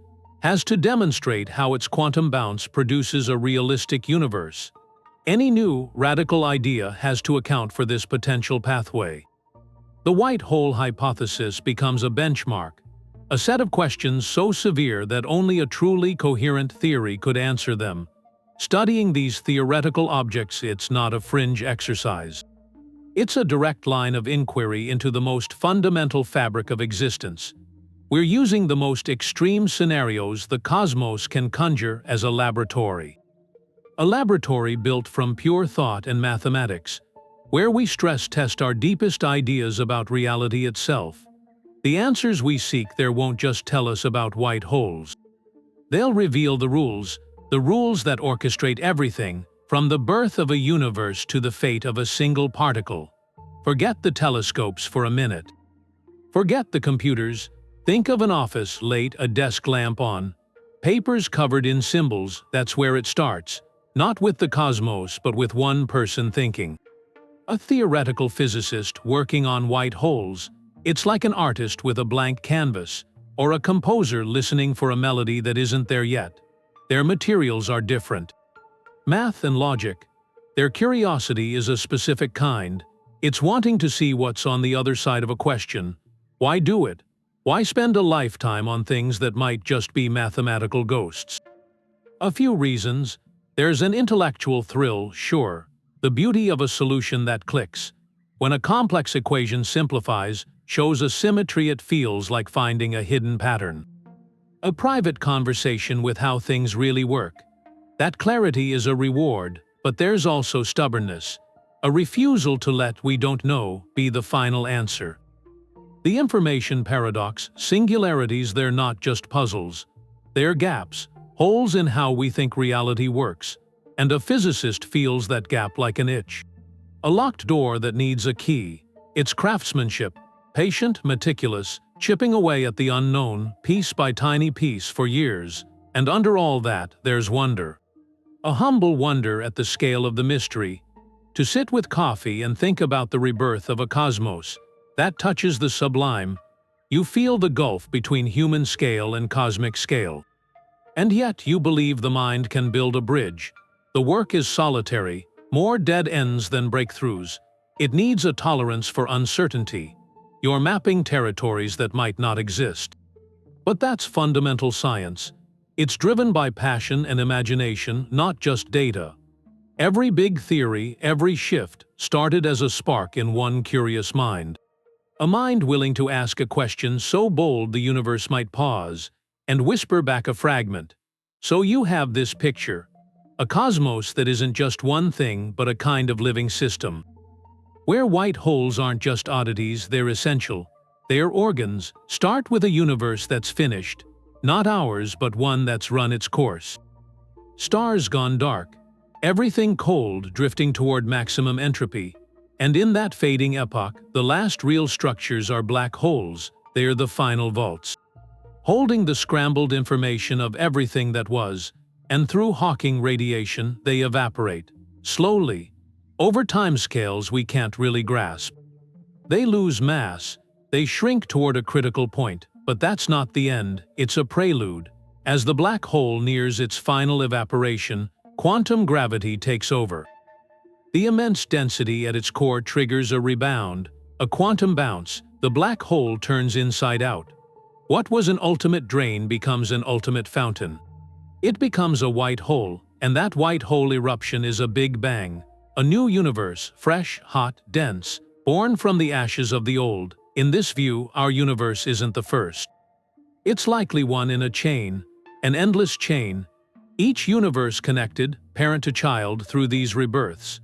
has to demonstrate how its quantum bounce produces a realistic universe. Any new, radical idea has to account for this potential pathway. The white hole hypothesis becomes a benchmark, a set of questions so severe that only a truly coherent theory could answer them. Studying these theoretical objects, it's not a fringe exercise. It's a direct line of inquiry into the most fundamental fabric of existence. We're using the most extreme scenarios the cosmos can conjure as a laboratory. A laboratory built from pure thought and mathematics, where we stress test our deepest ideas about reality itself. The answers we seek there won't just tell us about white holes. They'll reveal the rules that orchestrate everything, from the birth of a universe to the fate of a single particle. Forget the telescopes for a minute. Forget the computers. Think of an office late, a desk lamp on, papers covered in symbols. That's where it starts. Not with the cosmos, but with one person thinking. A theoretical physicist working on white holes. It's like an artist with a blank canvas, or a composer listening for a melody that isn't there yet. Their materials are different. Math and logic. Their curiosity is a specific kind. It's wanting to see what's on the other side of a question. Why do it? Why spend a lifetime on things that might just be mathematical ghosts? A few reasons. There's an intellectual thrill, sure. The beauty of a solution that clicks. When a complex equation simplifies, shows a symmetry, it feels like finding a hidden pattern. A private conversation with how things really work. That clarity is a reward, but there's also stubbornness. A refusal to let "we don't know" be the final answer. The information paradox, singularities, they're not just puzzles. They're gaps, holes in how we think reality works, and a physicist feels that gap like an itch. A locked door that needs a key. It's craftsmanship, patient, meticulous, chipping away at the unknown, piece by tiny piece for years, and under all that, there's wonder. A humble wonder at the scale of the mystery. To sit with coffee and think about the rebirth of a cosmos, that touches the sublime. You feel the gulf between human scale and cosmic scale. And yet you believe the mind can build a bridge. The work is solitary, more dead ends than breakthroughs. It needs a tolerance for uncertainty. You're mapping territories that might not exist. But that's fundamental science. It's driven by passion and imagination, not just data. Every big theory, every shift, started as a spark in one curious mind. A mind willing to ask a question so bold the universe might pause and whisper back a fragment. So you have this picture. A cosmos that isn't just one thing, but a kind of living system. Where white holes aren't just oddities, they're essential. They're organs. Start with a universe that's finished. Not ours, but one that's run its course. Stars gone dark. Everything cold, drifting toward maximum entropy. And in that fading epoch, the last real structures are black holes. they're the final vaults, holding the scrambled information of everything that was, and through Hawking radiation they evaporate, slowly, over timescales we can't really grasp. They lose mass, they shrink toward a critical point, but that's not the end, it's a prelude. As the black hole nears its final evaporation, quantum gravity takes over. The immense density at its core triggers a rebound, a quantum bounce. The black hole turns inside out. What was an ultimate drain becomes an ultimate fountain. It becomes a white hole, and that white hole eruption is a Big Bang, a new universe, fresh, hot, dense, born from the ashes of the old. In this view, our universe isn't the first. It's likely one in a chain, an endless chain, each universe connected, parent to child, through these rebirths.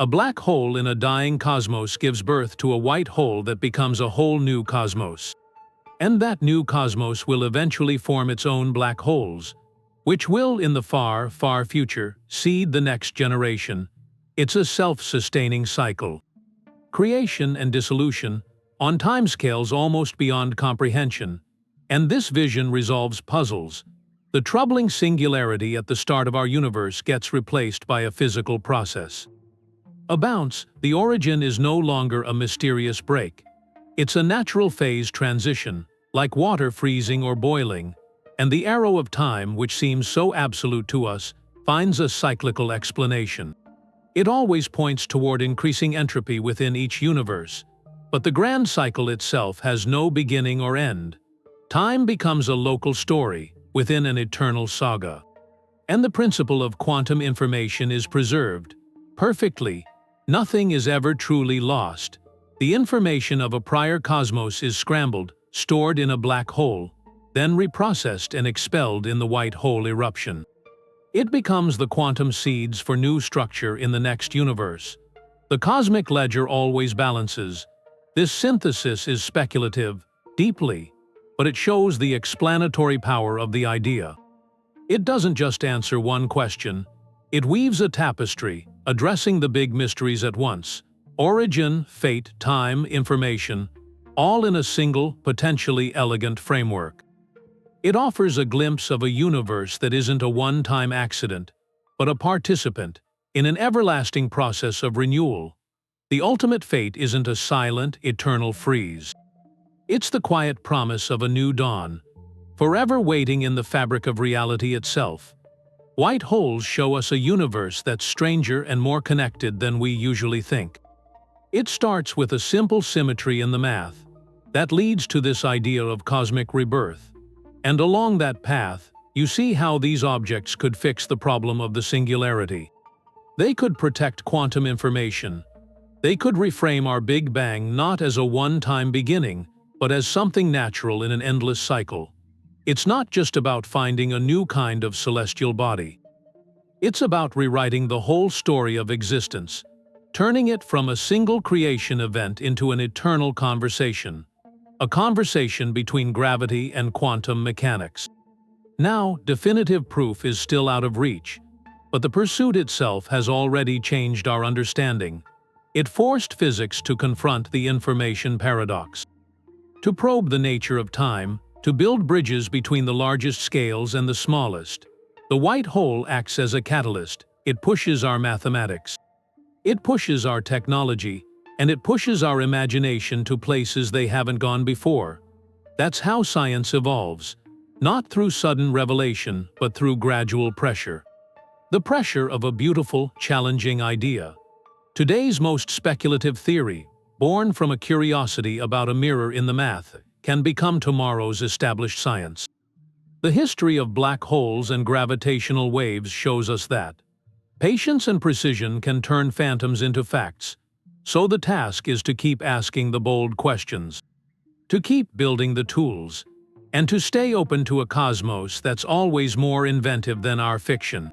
A black hole in a dying cosmos gives birth to a white hole that becomes a whole new cosmos. And that new cosmos will eventually form its own black holes, which will, in the far, far future, seed the next generation. It's a self-sustaining cycle. Creation and dissolution, on timescales almost beyond comprehension. And this vision resolves puzzles. The troubling singularity at the start of our universe gets replaced by a physical process. A bounce, the origin is no longer a mysterious break. It's a natural phase transition, like water freezing or boiling, and the arrow of time, which seems so absolute to us, finds a cyclical explanation. It always points toward increasing entropy within each universe, but the grand cycle itself has no beginning or end. Time becomes a local story within an eternal saga. And the principle of quantum information is preserved perfectly. Nothing is ever truly lost. The information of a prior cosmos is scrambled, stored in a black hole, then reprocessed and expelled in the white hole eruption. It becomes the quantum seeds for new structure in the next universe. The cosmic ledger always balances. This synthesis is speculative, deeply, but it shows the explanatory power of the idea. It doesn't just answer one question. It weaves a tapestry, addressing the big mysteries at once: origin, fate, time, information, all in a single, potentially elegant framework. It offers a glimpse of a universe that isn't a one-time accident, but a participant in an everlasting process of renewal. The ultimate fate isn't a silent, eternal freeze. It's the quiet promise of a new dawn, forever waiting in the fabric of reality itself. White holes show us a universe that's stranger and more connected than we usually think. It starts with a simple symmetry in the math that leads to this idea of cosmic rebirth. And along that path, you see how these objects could fix the problem of the singularity. They could protect quantum information. They could reframe our Big Bang not as a one-time beginning, but as something natural in an endless cycle. It's not just about finding a new kind of celestial body. It's about rewriting the whole story of existence, turning it from a single creation event into an eternal conversation. A conversation between gravity and quantum mechanics. Now, definitive proof is still out of reach, but the pursuit itself has already changed our understanding. It forced physics to confront the information paradox, to probe the nature of time, to build bridges between the largest scales and the smallest. The white hole acts as a catalyst. It pushes our mathematics. It pushes our technology, and it pushes our imagination to places they haven't gone before. That's how science evolves, not through sudden revelation, but through gradual pressure. The pressure of a beautiful, challenging idea. Today's most speculative theory, born from a curiosity about a mirror in the math, can become tomorrow's established science. The history of black holes and gravitational waves shows us that patience and precision can turn phantoms into facts. So the task is to keep asking the bold questions, to keep building the tools, and to stay open to a cosmos that's always more inventive than our fiction.